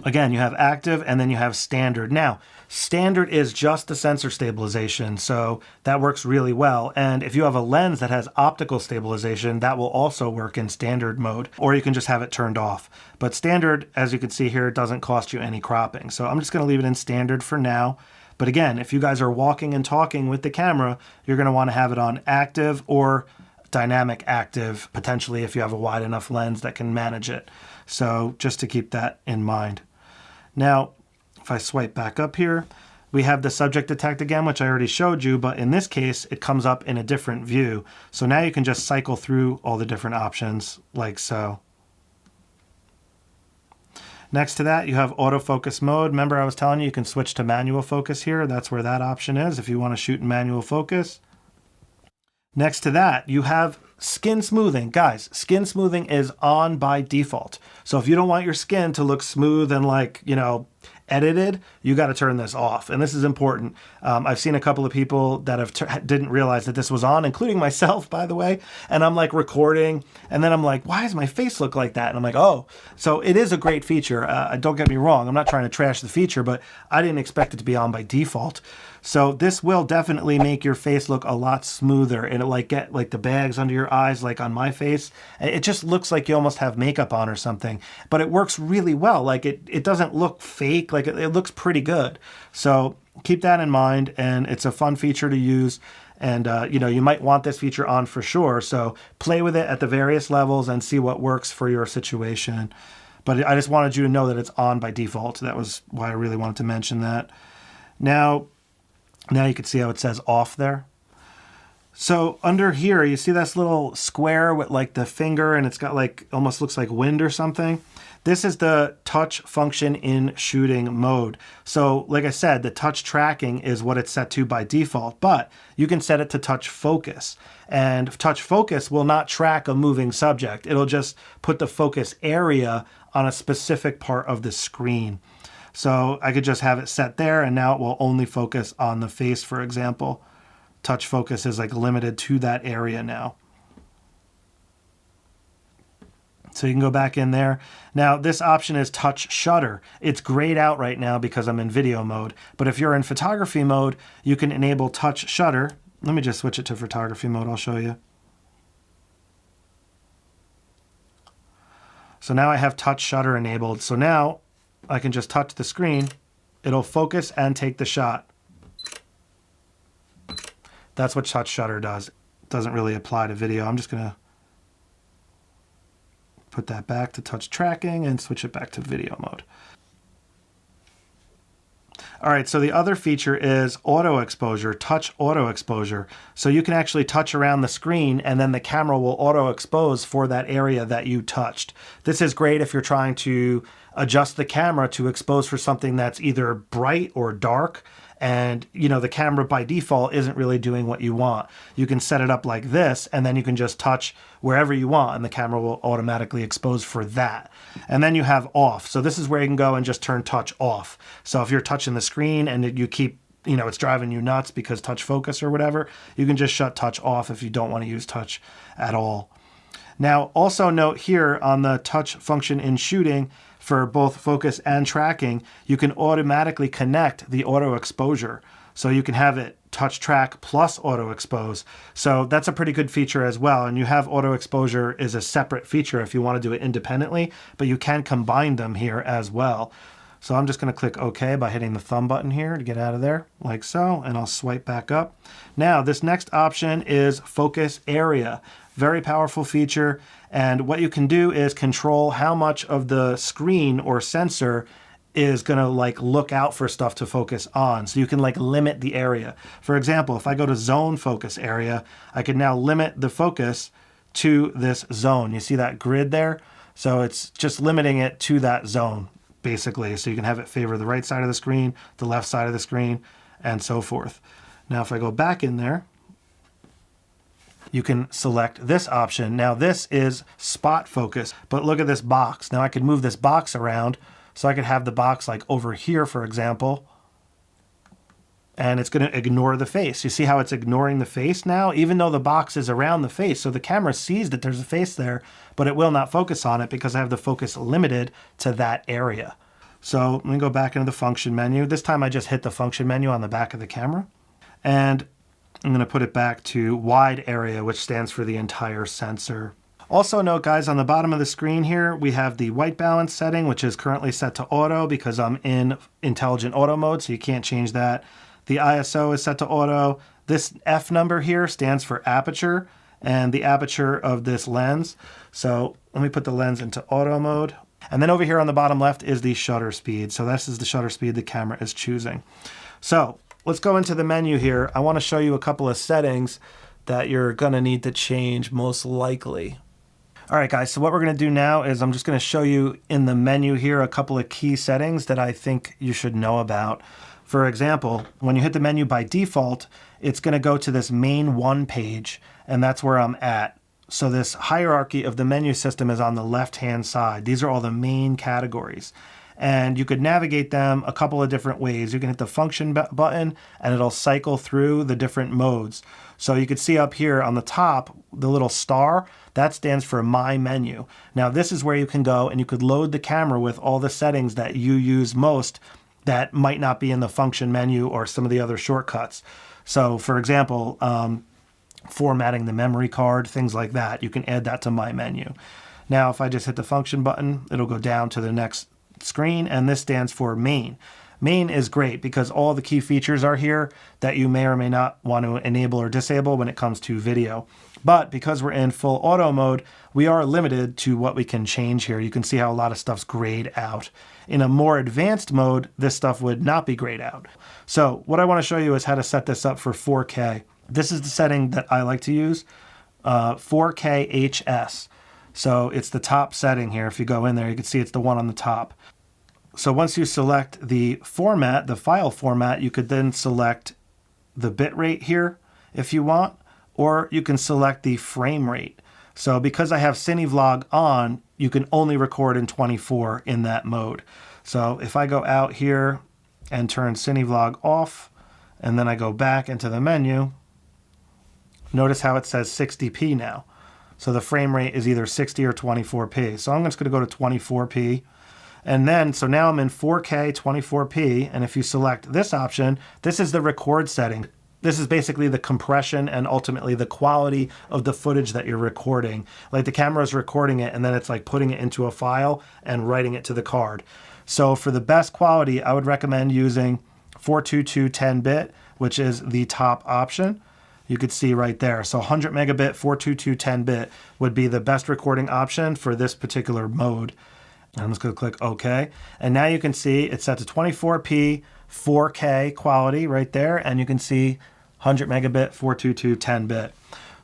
[SPEAKER 1] Again, you have active and then you have standard. Now, standard is just the sensor stabilization, so that works really well. And if you have a lens that has optical stabilization, that will also work in standard mode, or you can just have it turned off. But standard, as you can see here, doesn't cost you any cropping. So I'm just going to leave it in standard for now. But again, if you guys are walking and talking with the camera, you're going to want to have it on active or dynamic active, potentially if you have a wide enough lens that can manage it. So just to keep that in mind. Now, if I swipe back up here, we have the subject detect again, which I already showed you, but in this case, it comes up in a different view. So now you can just cycle through all the different options like so. Next to that, you have autofocus mode. Remember I was telling you can switch to manual focus here. That's where that option is if you want to shoot in manual focus. Next to that, you have skin smoothing. Guys, skin smoothing is on by default. So if you don't want your skin to look smooth and like, you know, edited, you got to turn this off. And this is important. I've seen a couple of people that didn't realize that this was on, including myself, by the way. And I'm like recording and then I'm like, why does my face look like that? And I'm like, oh, so it is a great feature. Don't get me wrong. I'm not trying to trash the feature, but I didn't expect it to be on by default. So this will definitely make your face look a lot smoother, and it like get like the bags under your eyes, like on my face. It just looks like you almost have makeup on or something, but it works really well. Like it doesn't look fake, like it looks pretty good. So keep that in mind, and it's a fun feature to use. And you know, you might want this feature on for sure. So play with it at the various levels and see what works for your situation. But I just wanted you to know that it's on by default. That was why I really wanted to mention that. Now you can see how it says off there. So under here, you see this little square with like the finger and it's got like, almost looks like wind or something. This is the touch function in shooting mode. So like I said, the touch tracking is what it's set to by default, but you can set it to touch focus. And touch focus will not track a moving subject. It'll just put the focus area on a specific part of the screen. So I could just have it set there and now it will only focus on the face, for example. Touch focus is like limited to that area now. So you can go back in there. Now this option is touch shutter. It's grayed out right now because I'm in video mode, but if you're in photography mode, you can enable touch shutter. Let me just switch it to photography mode, I'll show you. So now I have touch shutter enabled. So now I can just touch the screen, it'll focus and take the shot. That's what touch shutter does. It doesn't really apply to video. I'm just gonna put that back to touch tracking and switch it back to video mode. All right, so the other feature is auto exposure, touch auto exposure. So you can actually touch around the screen and then the camera will auto expose for that area that you touched. This is great if you're trying to adjust the camera to expose for something that's either bright or dark, and you know the camera by default isn't really doing what you want. You can set it up like this and then you can just touch wherever you want and the camera will automatically expose for that. And then you have off. So this is where you can go and just turn touch off. So if you're touching the screen and you keep, you know, it's driving you nuts because touch focus or whatever, you can just shut touch off if you don't want to use touch at all. Now also note here on the touch function in shooting, for both focus and tracking, you can automatically connect the auto exposure. So you can have it touch track plus auto expose. So that's a pretty good feature as well. And you have auto exposure is a separate feature if you want to do it independently, but you can combine them here as well. So I'm just going to click OK by hitting the thumb button here to get out of there, like so, and I'll swipe back up. Now this next option is focus area. Very powerful feature, and what you can do is control how much of the screen or sensor is gonna like look out for stuff to focus on. So you can like limit the area. For example, if I go to zone focus area, I can now limit the focus to this zone. You see that grid there? So it's just limiting it to that zone, basically. So you can have it favor the right side of the screen, the left side of the screen, and so forth. Now if I go back in there, you can select this option. Now this is spot focus, but look at this box. Now I could move this box around, so I could have the box like over here, for example, and it's gonna ignore the face. You see how it's ignoring the face now, even though the box is around the face. So the camera sees that there's a face there, but it will not focus on it because I have the focus limited to that area. So let me go back into the function menu. This time I just hit the function menu on the back of the camera. And I'm going to put it back to wide area, which stands for the entire sensor. Also note, guys, on the bottom of the screen here, we have the white balance setting, which is currently set to auto because I'm in intelligent auto mode, so you can't change that. The ISO is set to auto. This F number here stands for aperture and the aperture of this lens. So let me put the lens into auto mode. And then over here on the bottom left is the shutter speed. So this is the shutter speed the camera is choosing. So let's go into the menu here. I want to show you a couple of settings that you're going to need to change most likely. All right, guys, so what we're going to do now is I'm just going to show you in the menu here a couple of key settings that I think you should know about. For example, when you hit the menu by default, it's going to go to this main one page, and that's where I'm at. So this hierarchy of the menu system is on the left-hand side. These are all the main categories. And you could navigate them a couple of different ways. You can hit the function button and it'll cycle through the different modes. So you can see up here on the top, the little star, that stands for My Menu. Now this is where you can go and you could load the camera with all the settings that you use most that might not be in the function menu or some of the other shortcuts. So for example, formatting the memory card, things like that. You can add that to My Menu. Now if I just hit the function button, it'll go down to the next screen, and this stands for main. Main is great because all the key features are here that you may or may not want to enable or disable when it comes to video. But because we're in full auto mode, we are limited to what we can change here. You can see how a lot of stuff's grayed out. In a more advanced mode, this stuff would not be grayed out. So what I want to show you is how to set this up for 4K. This is the setting that I like to use, 4K HS. So it's the top setting here. If you go in there, you can see it's the one on the top. So once you select the format, the file format, you could then select the bit rate here if you want, or you can select the frame rate. So because I have CineVlog on, you can only record in 24 in that mode. So if I go out here and turn CineVlog off, and then I go back into the menu, notice how it says 60p now. So the frame rate is either 60 or 24p. So I'm just going to go to 24p. And then, so now I'm in 4K 24p. And if you select this option, this is the record setting. This is basically the compression and ultimately the quality of the footage that you're recording. Like the camera is recording it and then it's like putting it into a file and writing it to the card. So for the best quality, I would recommend using 422 10-bit, which is the top option. You could see right there. So 100 megabit 422 10-bit would be the best recording option for this particular mode. I'm just going to click OK. And now you can see it's set to 24p 4K quality right there. And you can see 100 megabit 422 10-bit.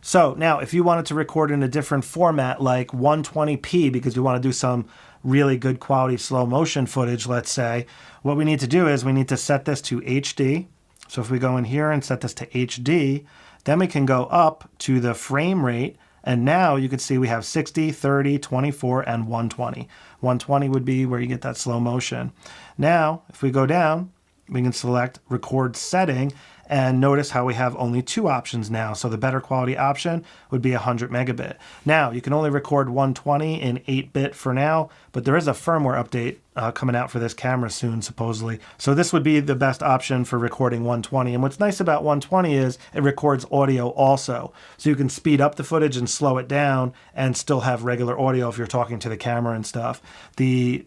[SPEAKER 1] So now if you wanted to record in a different format like 120p because you want to do some really good quality slow motion footage, let's say, what we need to do is we need to set this to HD. So if we go in here and set this to HD, then we can go up to the frame rate. And now you can see we have 60, 30, 24, and 120. 120 would be where you get that slow motion. Now, if we go down, we can select record setting and notice how we have only two options now. So the better quality option would be 100 megabit. Now, you can only record 120 in 8-bit for now, but there is a firmware update coming out for this camera soon, supposedly. So this would be the best option for recording 120. And what's nice about 120 is it records audio also. So you can speed up the footage and slow it down and still have regular audio if you're talking to the camera and stuff. The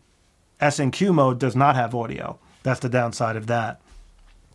[SPEAKER 1] S&Q mode does not have audio. That's the downside of that.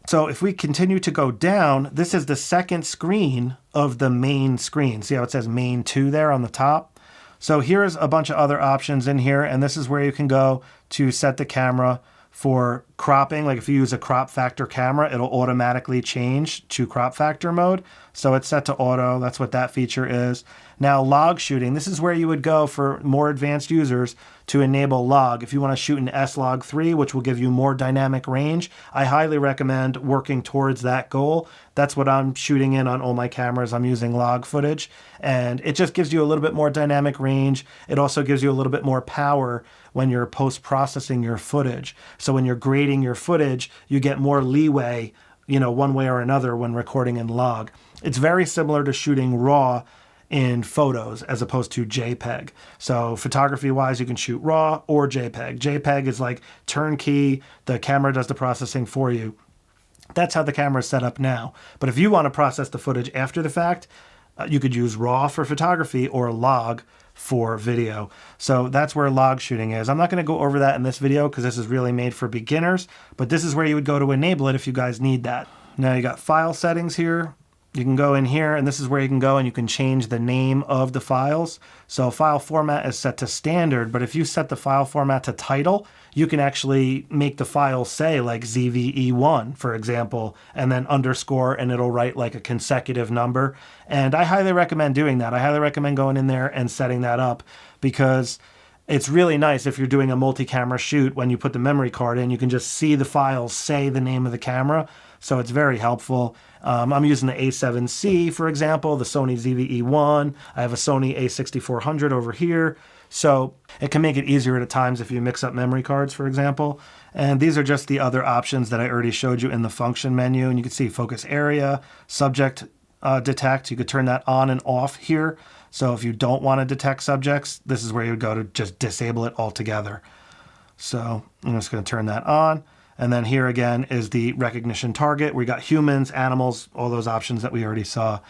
[SPEAKER 1] So if we continue to go down, this is the second screen of the main screen. See how it says main 2 there on the top? So here's a bunch of other options in here, and this is where you can go to set the camera for cropping. Like if you use a crop factor camera, it'll automatically change to crop factor mode. So it's set to auto. That's what that feature is. Now log shooting, this is where you would go for more advanced users to enable log. If you want to shoot an S-Log3, which will give you more dynamic range, I highly recommend working towards that goal. That's what I'm shooting in on all my cameras. I'm using log footage, and it just gives you a little bit more dynamic range. It also gives you a little bit more power when you're post-processing your footage. So when you're grading your footage, you get more leeway, one way or another when recording in log. It's very similar to shooting RAW in photos as opposed to JPEG. So photography wise, you can shoot RAW or JPEG. JPEG is like turnkey. The camera does the processing for you. That's how the camera is set up now. But if you want to process the footage after the fact, you could use RAW for photography or log for video. So that's where log shooting is. I'm not going to go over that in this video because this is really made for beginners, but this is where you would go to enable it if you guys need that. Now you got file settings here. You can go in here, and this is where you can go and you can change the name of the files. So file format is set to standard, but if you set the file format to title, you can actually make the file say like ZV-E1, for example, and then underscore, and it'll write like a consecutive number. And I highly recommend doing that. I highly recommend going in there and setting that up because it's really nice if you're doing a multi-camera shoot. When you put the memory card in, you can just see the files say the name of the camera. So it's very helpful. I'm using the A7C, for example, the Sony ZV-E1. I have a Sony A6400 over here. So it can make it easier at times if you mix up memory cards, for example. And these are just the other options that I already showed you in the function menu. And you can see focus area, subject detect. You could turn that on and off here. So if you don't want to detect subjects, this is where you would go to just disable it altogether. So I'm just going to turn that on. And then here again is the recognition target. We got humans, animals, all those options that we already saw.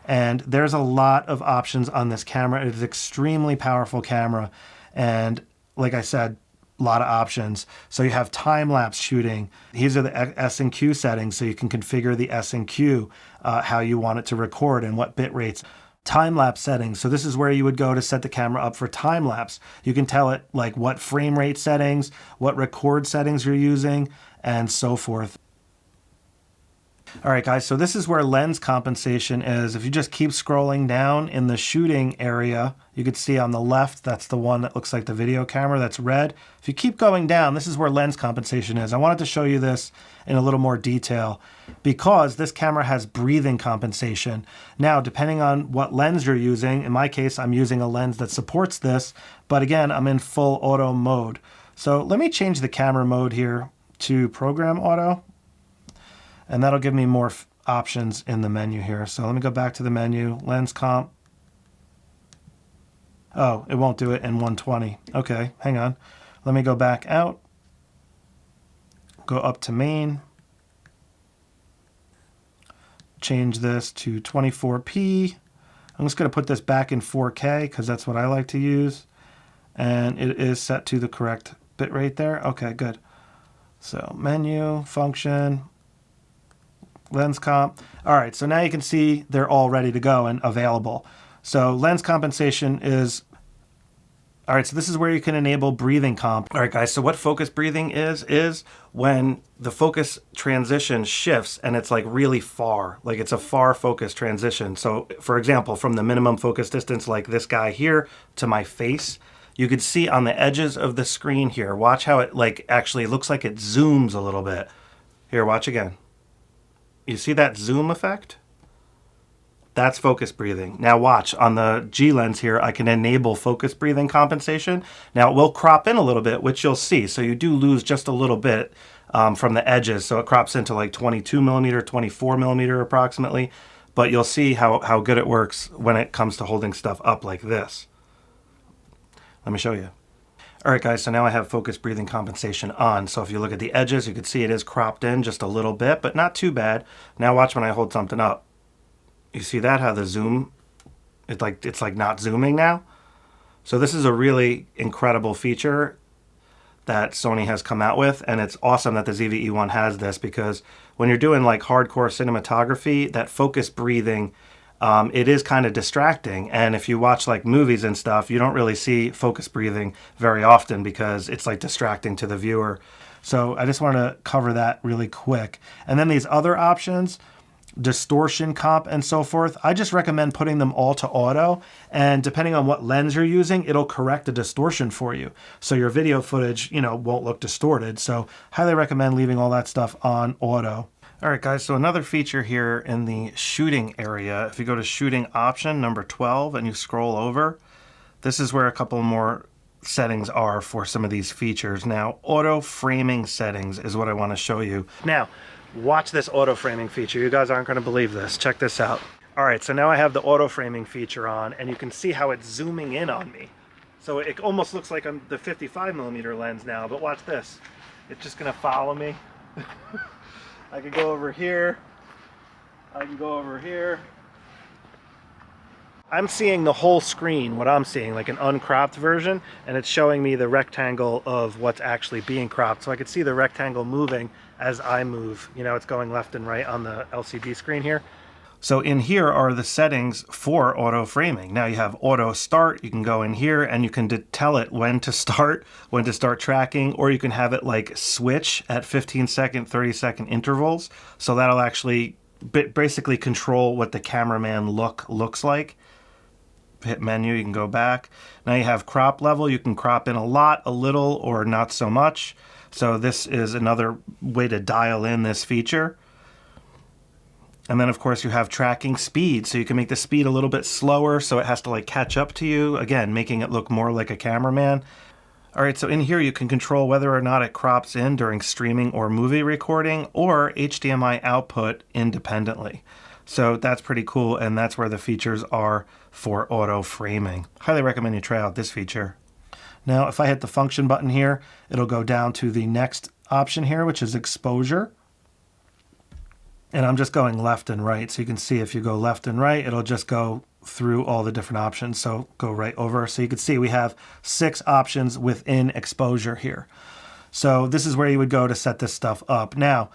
[SPEAKER 1] And there's a lot of options on this camera. It is an extremely powerful camera. And like I said, a lot of options. So you have time-lapse shooting. These are the S and Q settings, so you can configure the S and Q, how you want it to record and what bit rates. Time-lapse settings. So this is where you would go to set the camera up for time-lapse. You can tell it like what frame rate settings, what record settings you're using, and so forth. All right, guys, so this is where lens compensation is. If you just keep scrolling down in the shooting area, you can see on the left, that's the one that looks like the video camera, that's red. If you keep going down, this is where lens compensation is. I wanted to show you this in a little more detail because this camera has breathing compensation. Now, depending on what lens you're using, in my case, I'm using a lens that supports this, but again, I'm in full auto mode. So let me change the camera mode here to program auto. And that'll give me more options in the menu here. So let me go back to the menu, lens comp. Oh, it won't do it in 120. Okay, hang on. Let me go back out. Go up to main. Change this to 24p. I'm just going to put this back in 4K because that's what I like to use. And it is set to the correct bitrate there. Okay, good. So menu, function, lens comp. All right, so now you can see they're all ready to go and available. So lens compensation is, all right, so this is where you can enable breathing comp. All right, guys, so what focus breathing is when the focus transition shifts and it's like really far, like it's a far focus transition. So for example, from the minimum focus distance, like this guy here to my face, you could see on the edges of the screen here, watch how it like actually looks like it zooms a little bit. Here, watch again. You see that zoom effect? That's focus breathing. Now watch, on the G lens here, I can enable focus breathing compensation. Now it will crop in a little bit, which you'll see. So you do lose just a little bit from the edges. So it crops into like 22 millimeter, 24 millimeter approximately. But you'll see how good it works when it comes to holding stuff up like this. Let me show you. All right, guys, so now I have focus breathing compensation on. So if you look at the edges, you can see it is cropped in just a little bit, but not too bad. Now watch when I hold something up. You see that, how the zoom, it's like not zooming now? So this is a really incredible feature that Sony has come out with, and it's awesome that the ZV-E1 has this because when you're doing like hardcore cinematography, that focus breathing, it is kind of distracting. And if you watch like movies and stuff, you don't really see focus breathing very often because it's like distracting to the viewer. So I just want to cover that really quick. And then these other options, distortion comp and so forth, I just recommend putting them all to auto. And depending on what lens you're using, it'll correct the distortion for you. So your video footage, you know, won't look distorted. So highly recommend leaving all that stuff on auto. All right, guys, so another feature here in the shooting area, if you go to shooting option number 12 and you scroll over, this is where a couple more settings are for some of these features. Now, auto framing settings is what I want to show you. Now, watch this auto framing feature. You guys aren't going to believe this. Check this out. All right, so now I have the auto framing feature on, and you can see how it's zooming in on me. So it almost looks like I'm the 55mm lens now, but watch this. It's just gonna follow me. I can go over here. I can go over here. I'm seeing the whole screen, what I'm seeing, like an uncropped version, and it's showing me the rectangle of what's actually being cropped. So I could see the rectangle moving as I move. You know, it's going left and right on the LCD screen here. So in here are the settings for auto framing. Now you have auto start. You can go in here and you can tell it when to start tracking, or you can have it like switch at 15-second, 30-second intervals. So that'll actually basically control what the cameraman looks like. Hit menu, you can go back. Now you have crop level. You can crop in a lot, a little, or not so much. So this is another way to dial in this feature. And then of course you have tracking speed, so you can make the speed a little bit slower so it has to like catch up to you, again making it look more like a cameraman. All right, so in here you can control whether or not it crops in during streaming or movie recording, or HDMI output independently. So that's pretty cool, and that's where the features are for auto framing. Highly recommend you try out this feature. Now if I hit the function button here, it'll go down to the next option here, which is exposure. And I'm just going left and right. So you can see if you go left and right, it'll just go through all the different options. So go right over. So you can see we have 6 options within exposure here. So this is where you would go to set this stuff up. Now,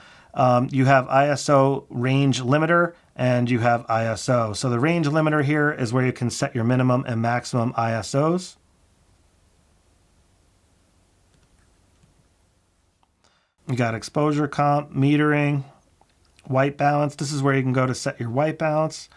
[SPEAKER 1] you have ISO range limiter and you have ISO. So the range limiter here is where you can set your minimum and maximum ISOs. You got exposure comp, metering, white balance. This is where you can go to set your white balance.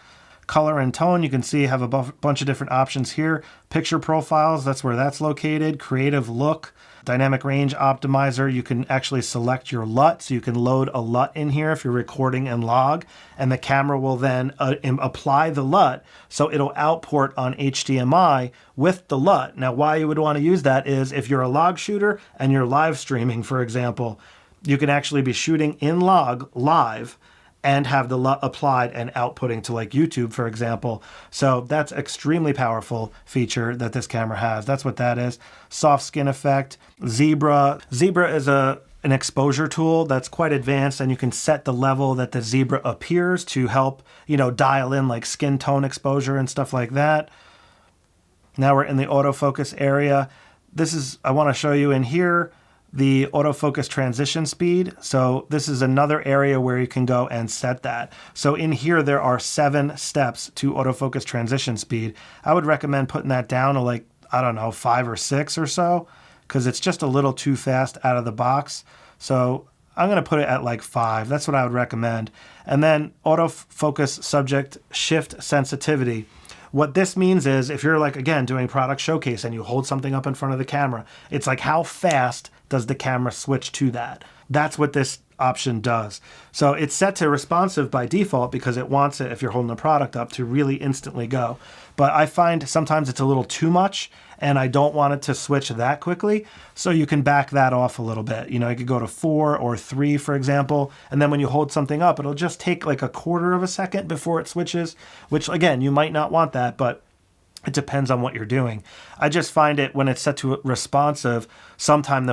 [SPEAKER 1] Color and tone, you can see you have a bunch of different options here. Picture profiles, that's where that's located. Creative look, dynamic range optimizer, you can actually select your LUT, so you can load a LUT in here if you're recording and log, and the camera will then apply the LUT, so it'll output on HDMI with the LUT. Now why you would want to use that is if you're a log shooter and you're live streaming, for example, you can actually be shooting in log live and have the LUT applied and outputting to like YouTube, for example. So that's extremely powerful feature that this camera has. That's what that is. Soft skin effect, zebra. Zebra is an exposure tool that's quite advanced, and you can set the level that the zebra appears to help, you know, dial in like skin tone exposure and stuff like that. Now we're in the autofocus area. I want to show you in here the autofocus transition speed. So this is another area where you can go and set that. So in here, there are 7 steps to autofocus transition speed. I would recommend putting that down to like, I don't know, 5 or 6 or so, because it's just a little too fast out of the box. So I'm going to put it at like 5. That's what I would recommend. And then autofocus subject shift sensitivity. What this means is if you're like, again, doing product showcase and you hold something up in front of the camera, it's like how fast does the camera switch to that? That's what this option does. So it's set to responsive by default because it wants it, if you're holding the product up, to really instantly go. But I find sometimes it's a little too much and I don't want it to switch that quickly. So you can back that off a little bit. You know, you could go to 4 or 3, for example, and then when you hold something up, it'll just take like a quarter of a second before it switches, which again, you might not want that, but it depends on what you're doing. I just find it when it's set to responsive, sometimes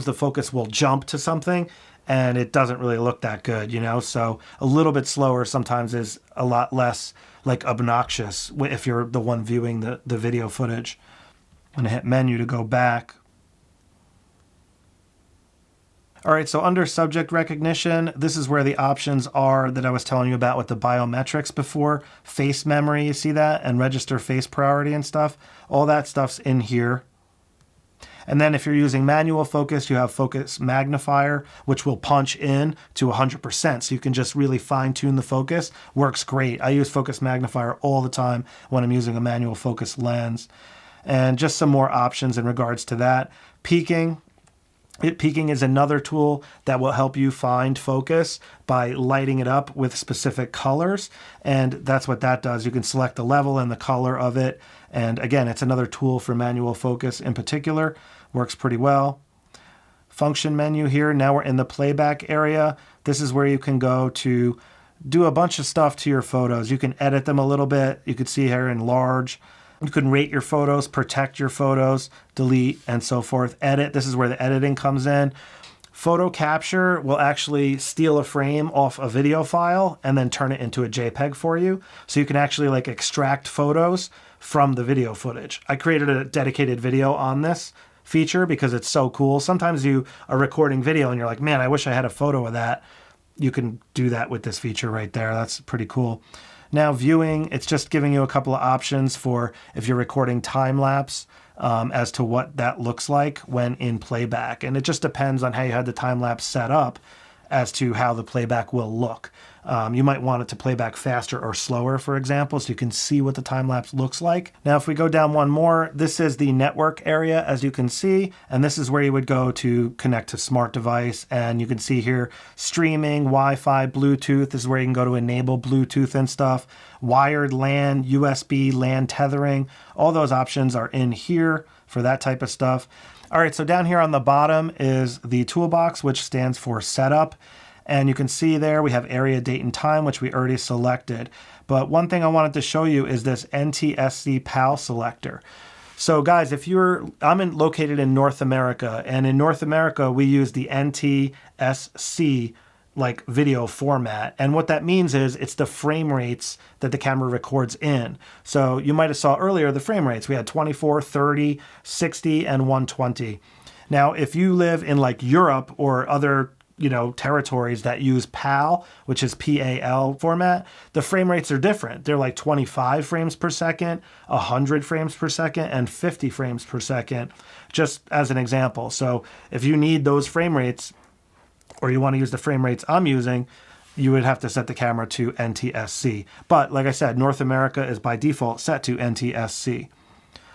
[SPEAKER 1] the focus will jump to something and it doesn't really look that good, you know? So a little bit slower sometimes is a lot less like obnoxious if you're the one viewing the video footage. I'm gonna hit menu to go back. All right, so under subject recognition, this is where the options are that I was telling you about with the biometrics before. Face memory, you see that? And register face priority and stuff. All that stuff's in here. And then if you're using manual focus, you have focus magnifier, which will punch in to 100%. So you can just really fine tune the focus. Works great. I use focus magnifier all the time when I'm using a manual focus lens. And just some more options in regards to that. Peaking. Peaking is another tool that will help you find focus by lighting it up with specific colors. And that's what that does. You can select the level and the color of it. And again, it's another tool for manual focus in particular. Works pretty well. Function menu here. Now we're in the playback area. This is where you can go to do a bunch of stuff to your photos. You can edit them a little bit. You can see here in large. You can rate your photos, protect your photos, delete, and so forth. Edit, this is where the editing comes in. Photo capture will actually steal a frame off a video file and then turn it into a JPEG for you. So you can actually like extract photos from the video footage. I created a dedicated video on this feature because it's so cool. Sometimes you are recording video and you're like, man, I wish I had a photo of that. You can do that with this feature right there. That's pretty cool. Now viewing, it's just giving you a couple of options for if you're recording time lapse as to what that looks like when in playback. And it just depends on how you had the time lapse set up as to how the playback will look. You might want it to play back faster or slower, for example, so you can see what the time lapse looks like. Now, if we go down one more, this is the network area, as you can see, and this is where you would go to connect to smart device. And you can see here streaming, Wi-Fi, Bluetooth. This is where you can go to enable Bluetooth and stuff. Wired LAN, USB, LAN tethering. All those options are in here for that type of stuff. All right, so down here on the bottom is the toolbox, which stands for setup. And you can see there we have area, date, and time, which we already selected. But one thing I wanted to show you is this NTSC PAL selector. So guys, if I'm located in North America, and in North America, we use the NTSC like video format. And what that means is it's the frame rates that the camera records in. So you might have saw earlier the frame rates. We had 24, 30, 60, and 120. Now, if you live in like Europe or other territories that use PAL, which is PAL format, the frame rates are different. They're like 25 frames per second, 100 frames per second, and 50 frames per second, just as an example. So if you need those frame rates, or you want to use the frame rates I'm using, you would have to set the camera to NTSC. But like I said, North America is by default set to NTSC.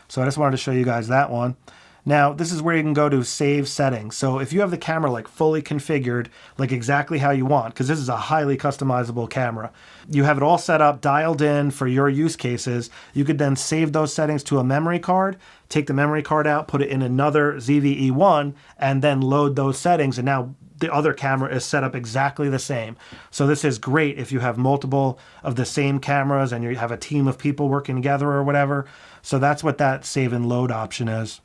[SPEAKER 1] So I just wanted to show you guys that one. Now, this is where you can go to save settings. So if you have the camera like fully configured, like exactly how you want, because this is a highly customizable camera, you have it all set up, dialed in for your use cases, you could then save those settings to a memory card, take the memory card out, put it in another ZV-E1, and then load those settings. And now the other camera is set up exactly the same. So this is great if you have multiple of the same cameras and you have a team of people working together or whatever. So that's what that save and load option is.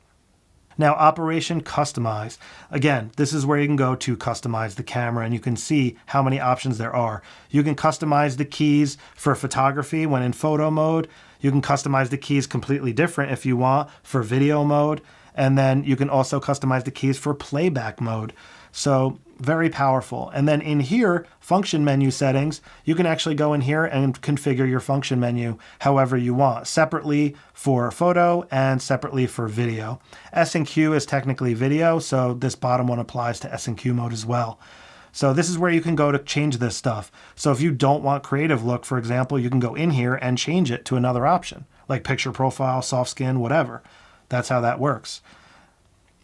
[SPEAKER 1] Now, Operation Customize. Again, this is where you can go to customize the camera, and you can see how many options there are. You can customize the keys for photography when in photo mode. You can customize the keys completely different if you want for video mode. And then you can also customize the keys for playback mode. So very powerful. And then in here, function menu settings, you can actually go in here and configure your function menu however you want, separately for photo and separately for video. S&Q is technically video, so this bottom one applies to S&Q mode as well. So this is where you can go to change this stuff. So if you don't want creative look, for example, you can go in here and change it to another option, like picture profile, soft skin, whatever. That's how that works.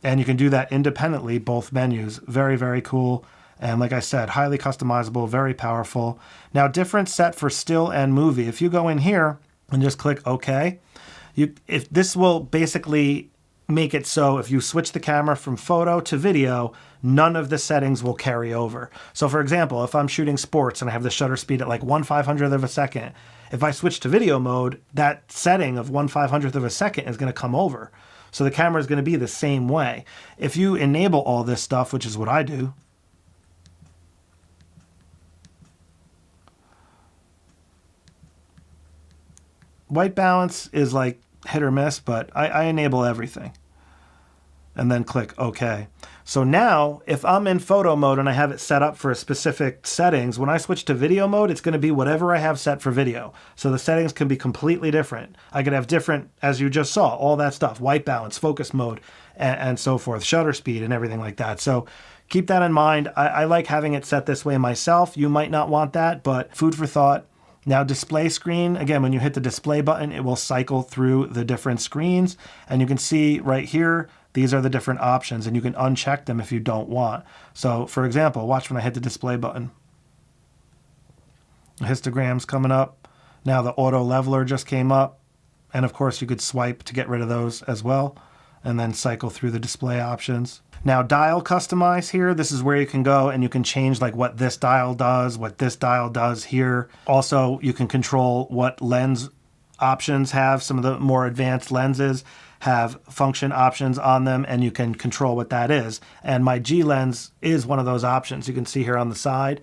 [SPEAKER 1] And you can do that independently, both menus. Very, very cool. And like I said, highly customizable, very powerful. Now, different set for still and movie. If you go in here and just click OK, if this will basically make it so if you switch the camera from photo to video, none of the settings will carry over. So for example, if I'm shooting sports and I have the shutter speed at like 1/500th of a second, if I switch to video mode, that setting of 1/500th of a second is going to come over. So the camera is going to be the same way. If you enable all this stuff, which is what I do, white balance is like hit or miss, but I enable everything. And then click OK. So now, if I'm in photo mode and I have it set up for a specific settings, when I switch to video mode, it's going to be whatever I have set for video. So the settings can be completely different. I could have different, as you just saw, all that stuff, white balance, focus mode, and so forth, shutter speed and everything like that. So keep that in mind. I like having it set this way myself. You might not want that, but food for thought. Now, display screen, again, when you hit the display button, it will cycle through the different screens. And you can see right here, these are the different options, and you can uncheck them if you don't want. So, for example, watch when I hit the display button. The histogram's coming up. Now the auto leveler just came up. And of course, you could swipe to get rid of those as well, and then cycle through the display options. Now dial customize here, this is where you can go and you can change like what this dial does, what this dial does here. Also, you can control what lens options have. Some of the more advanced lenses have function options on them and you can control what that is. And my G lens is one of those options. You can see here on the side,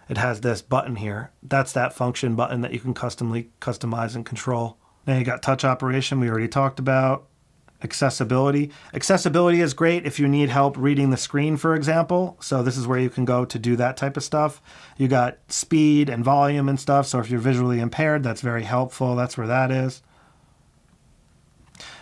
[SPEAKER 1] it has this button here. That's that function button that you can customize and control. Now you got touch operation, we already talked about. Accessibility. Accessibility is great if you need help reading the screen, for example. So this is where you can go to do that type of stuff. You got speed and volume and stuff. So if you're visually impaired, that's very helpful. That's where that is.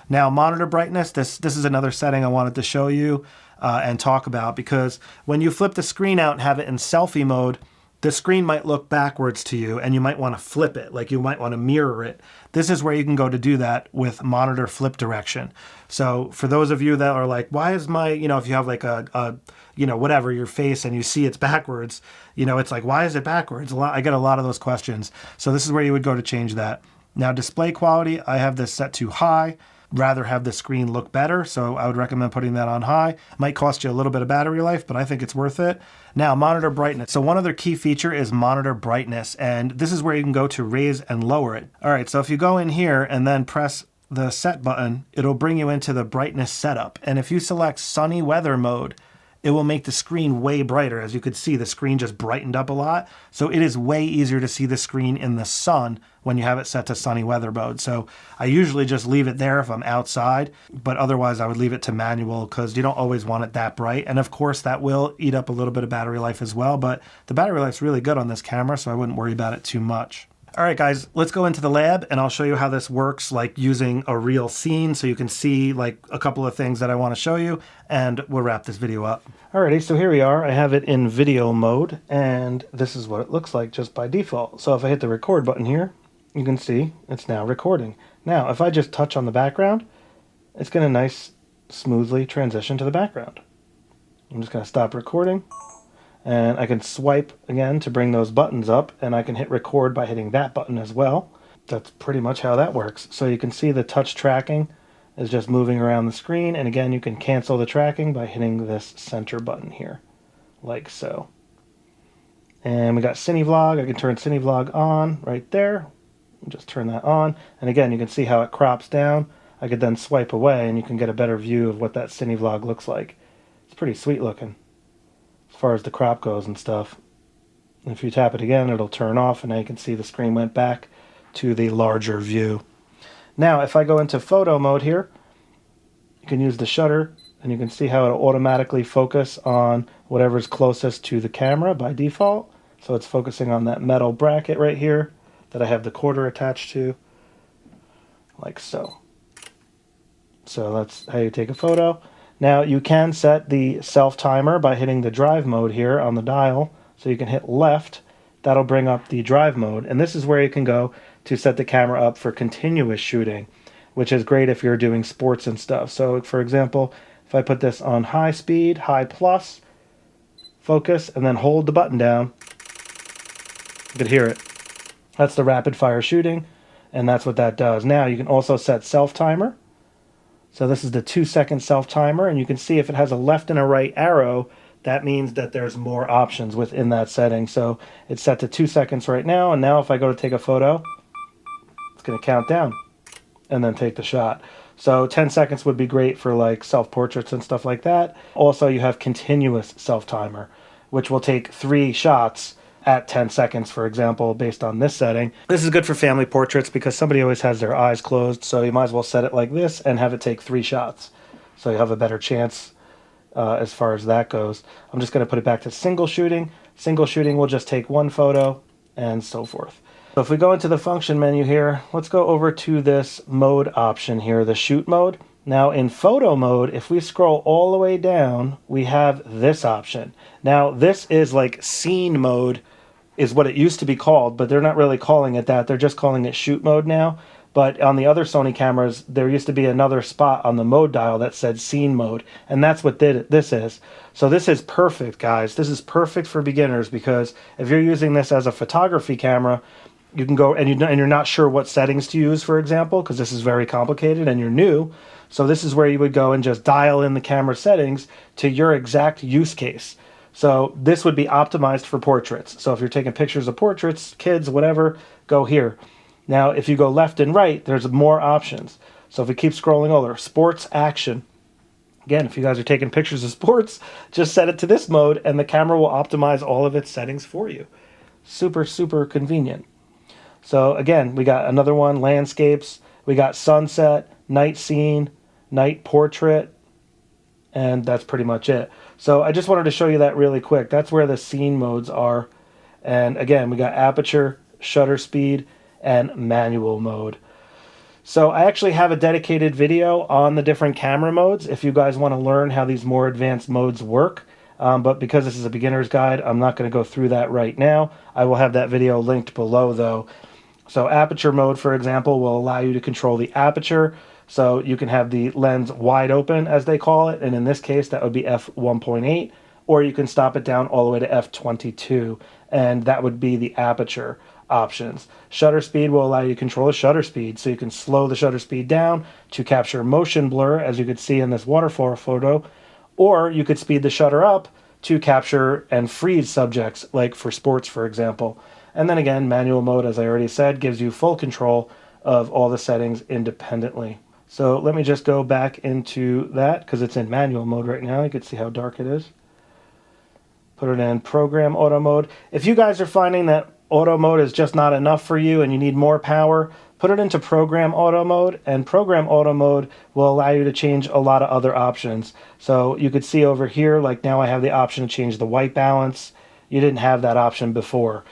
[SPEAKER 1] Now monitor brightness. This is another setting I wanted to show you and talk about, because when you flip the screen out and have it in selfie mode, the screen might look backwards to you and you might want to flip it, like you might want to mirror it. This is where you can go to do that with monitor flip direction. So for those of you that are like, why is my, if you have like a whatever, your face and you see it's backwards, it's like, why is it backwards? I get a lot of those questions. So this is where you would go to change that. Now display quality, I have this set to high. Rather have the screen look better, so I would recommend putting that on high. Might cost you a little bit of battery life, but I think it's worth it. Now, monitor brightness. So one other key feature is monitor brightness, and this is where you can go to raise and lower it. All right, so if you go in here and then press the set button, it'll bring you into the brightness setup. And if you select sunny weather mode, it will make the screen way brighter. As you could see, the screen just brightened up a lot. So it is way easier to see the screen in the sun when you have it set to sunny weather mode. So I usually just leave it there if I'm outside, but otherwise I would leave it to manual because you don't always want it that bright. And of course that will eat up a little bit of battery life as well, but the battery life's really good on this camera, so I wouldn't worry about it too much. All right, guys, let's go into the lab and I'll show you how this works, like using a real scene, so you can see like a couple of things that I want to show you, and we'll wrap this video up. Alrighty, so here we are. I have it in video mode, and this is what it looks like just by default. So if I hit the record button here, you can see it's now recording. Now, if I just touch on the background, it's going to smoothly transition to the background. I'm just going to stop recording. And I can swipe again to bring those buttons up, and I can hit record by hitting that button as well. That's pretty much how that works. So you can see the touch tracking is just moving around the screen, and again you can cancel the tracking by hitting this center button here, like so. And we got CineVlog. I can turn CineVlog on right there. Just turn that on, and again you can see how it crops down. I could then swipe away and you can get a better view of what that CineVlog looks like. It's pretty sweet looking as far as the crop goes and stuff. And if you tap it again, it'll turn off, and now you can see the screen went back to the larger view. Now, if I go into photo mode here, you can use the shutter, and you can see how it'll automatically focus on whatever's closest to the camera by default. So it's focusing on that metal bracket right here that I have the quarter attached to, like so. So that's how you take a photo. Now you can set the self timer by hitting the drive mode here on the dial. So you can hit left, that'll bring up the drive mode, and this is where you can go to set the camera up for continuous shooting, which is great if you're doing sports and stuff. So for example, if I put this on high speed, high plus, focus, and then hold the button down, you can hear it. That's the rapid fire shooting, and that's what that does. Now you can also set self timer. So this is the 2-second self timer, and you can see if it has a left and a right arrow, that means that there's more options within that setting. So it's set to 2 seconds right now, and now if I go to take a photo, it's going to count down and then take the shot. So 10 seconds would be great for like self-portraits and stuff like that. Also, you have continuous self timer, which will take 3 shots at 10 seconds, for example, based on this setting. This is good for family portraits because somebody always has their eyes closed, so you might as well set it like this and have it take 3 shots. So you have a better chance as far as that goes. I'm just going to put it back to single shooting. Single shooting will just take 1 photo and so forth. So if we go into the function menu here, let's go over to this mode option here, the shoot mode. Now in photo mode, if we scroll all the way down, we have this option. Now this is like scene mode is what it used to be called, but they're not really calling it that. They're just calling it shoot mode now. But on the other Sony cameras, there used to be another spot on the mode dial that said scene mode, and that's what this is. So this is perfect, guys. This is perfect for beginners because if you're using this as a photography camera, you can go and you're not sure what settings to use, for example, because this is very complicated and you're new. So this is where you would go and just dial in the camera settings to your exact use case. So this would be optimized for portraits. So if you're taking pictures of portraits, kids, whatever, go here. Now, if you go left and right, there's more options. So if we keep scrolling over, sports action. Again, if you guys are taking pictures of sports, just set it to this mode and the camera will optimize all of its settings for you. Super, super convenient. So again, we got another one, landscapes. We got sunset, night scene, night portrait, and that's pretty much it. So I just wanted to show you that really quick. That's where the scene modes are. And again, we got aperture, shutter speed, and manual mode. So I actually have a dedicated video on the different camera modes if you guys want to learn how these more advanced modes work. But because this is a beginner's guide, I'm not going to go through that right now. I will have that video linked below though. So aperture mode, for example, will allow you to control the aperture. So you can have the lens wide open, as they call it. And in this case, that would be f1.8. Or you can stop it down all the way to f22. And that would be the aperture options. Shutter speed will allow you to control the shutter speed. So you can slow the shutter speed down to capture motion blur, as you could see in this waterfall photo. Or you could speed the shutter up to capture and freeze subjects, like for sports, for example. And then again, manual mode, as I already said, gives you full control of all the settings independently. So let me just go back into that because it's in manual mode right now. You can see how dark it is. Put it in program auto mode. If you guys are finding that auto mode is just not enough for you and you need more power, put it into program auto mode, and program auto mode will allow you to change a lot of other options. So you could see over here, like now I have the option to change the white balance. You didn't have that option before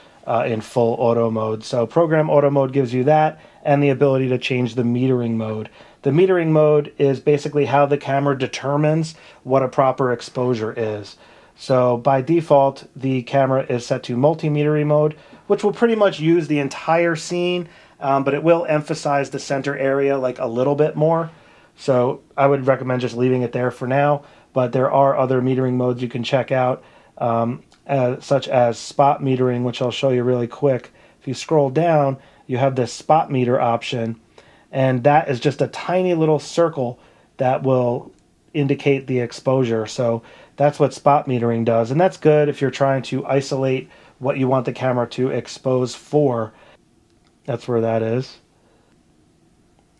[SPEAKER 1] in full auto mode. So program auto mode gives you that and the ability to change the metering mode. The metering mode is basically how the camera determines what a proper exposure is. So by default, the camera is set to multimetering mode, which will pretty much use the entire scene, but it will emphasize the center area like a little bit more. So I would recommend just leaving it there for now, but there are other metering modes you can check out, such as spot metering, which I'll show you really quick. If you scroll down, you have this spot meter option, and that is just a tiny little circle that will indicate the exposure. So that's what spot metering does, and that's good if you're trying to isolate what you want the camera to expose for. That's where that is.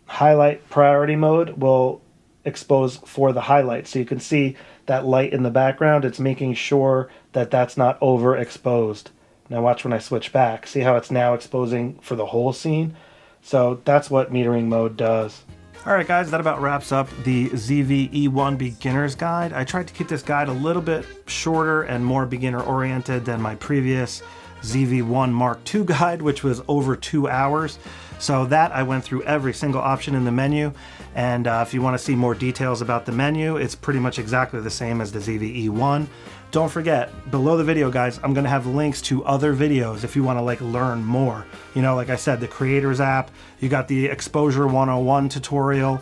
[SPEAKER 1] Highlight priority mode will expose for the highlight. So you can see that light in the background. It's making sure that that's not overexposed. Now watch when I switch back. See how it's now exposing for the whole scene? So that's what metering mode does. Alright guys, that about wraps up the ZV-E1 beginner's guide. I tried to keep this guide a little bit shorter and more beginner oriented than my previous ZV-1 Mark II guide, which was over 2 hours. So that I went through every single option in the menu, and if you want to see more details about the menu, it's pretty much exactly the same as the ZV-E1. Don't forget, below the video guys, I'm going to have links to other videos if you want to like learn more. You know, like I said, the Creators app, you got the Exposure 101 tutorial,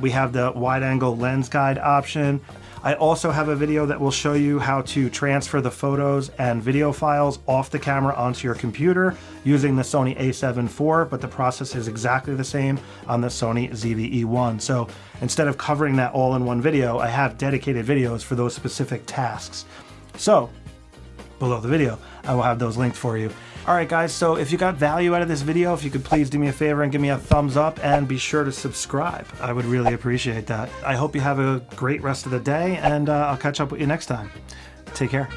[SPEAKER 1] we have the wide angle lens guide option. I also have a video that will show you how to transfer the photos and video files off the camera onto your computer using the Sony a7 IV, but the process is exactly the same on the Sony ZV-E1. So instead of covering that all in one video, I have dedicated videos for those specific tasks. So below the video, I will have those linked for you. Alright guys, so if you got value out of this video, if you could please do me a favor and give me a thumbs up and be sure to subscribe. I would really appreciate that. I hope you have a great rest of the day, and I'll catch up with you next time. Take care.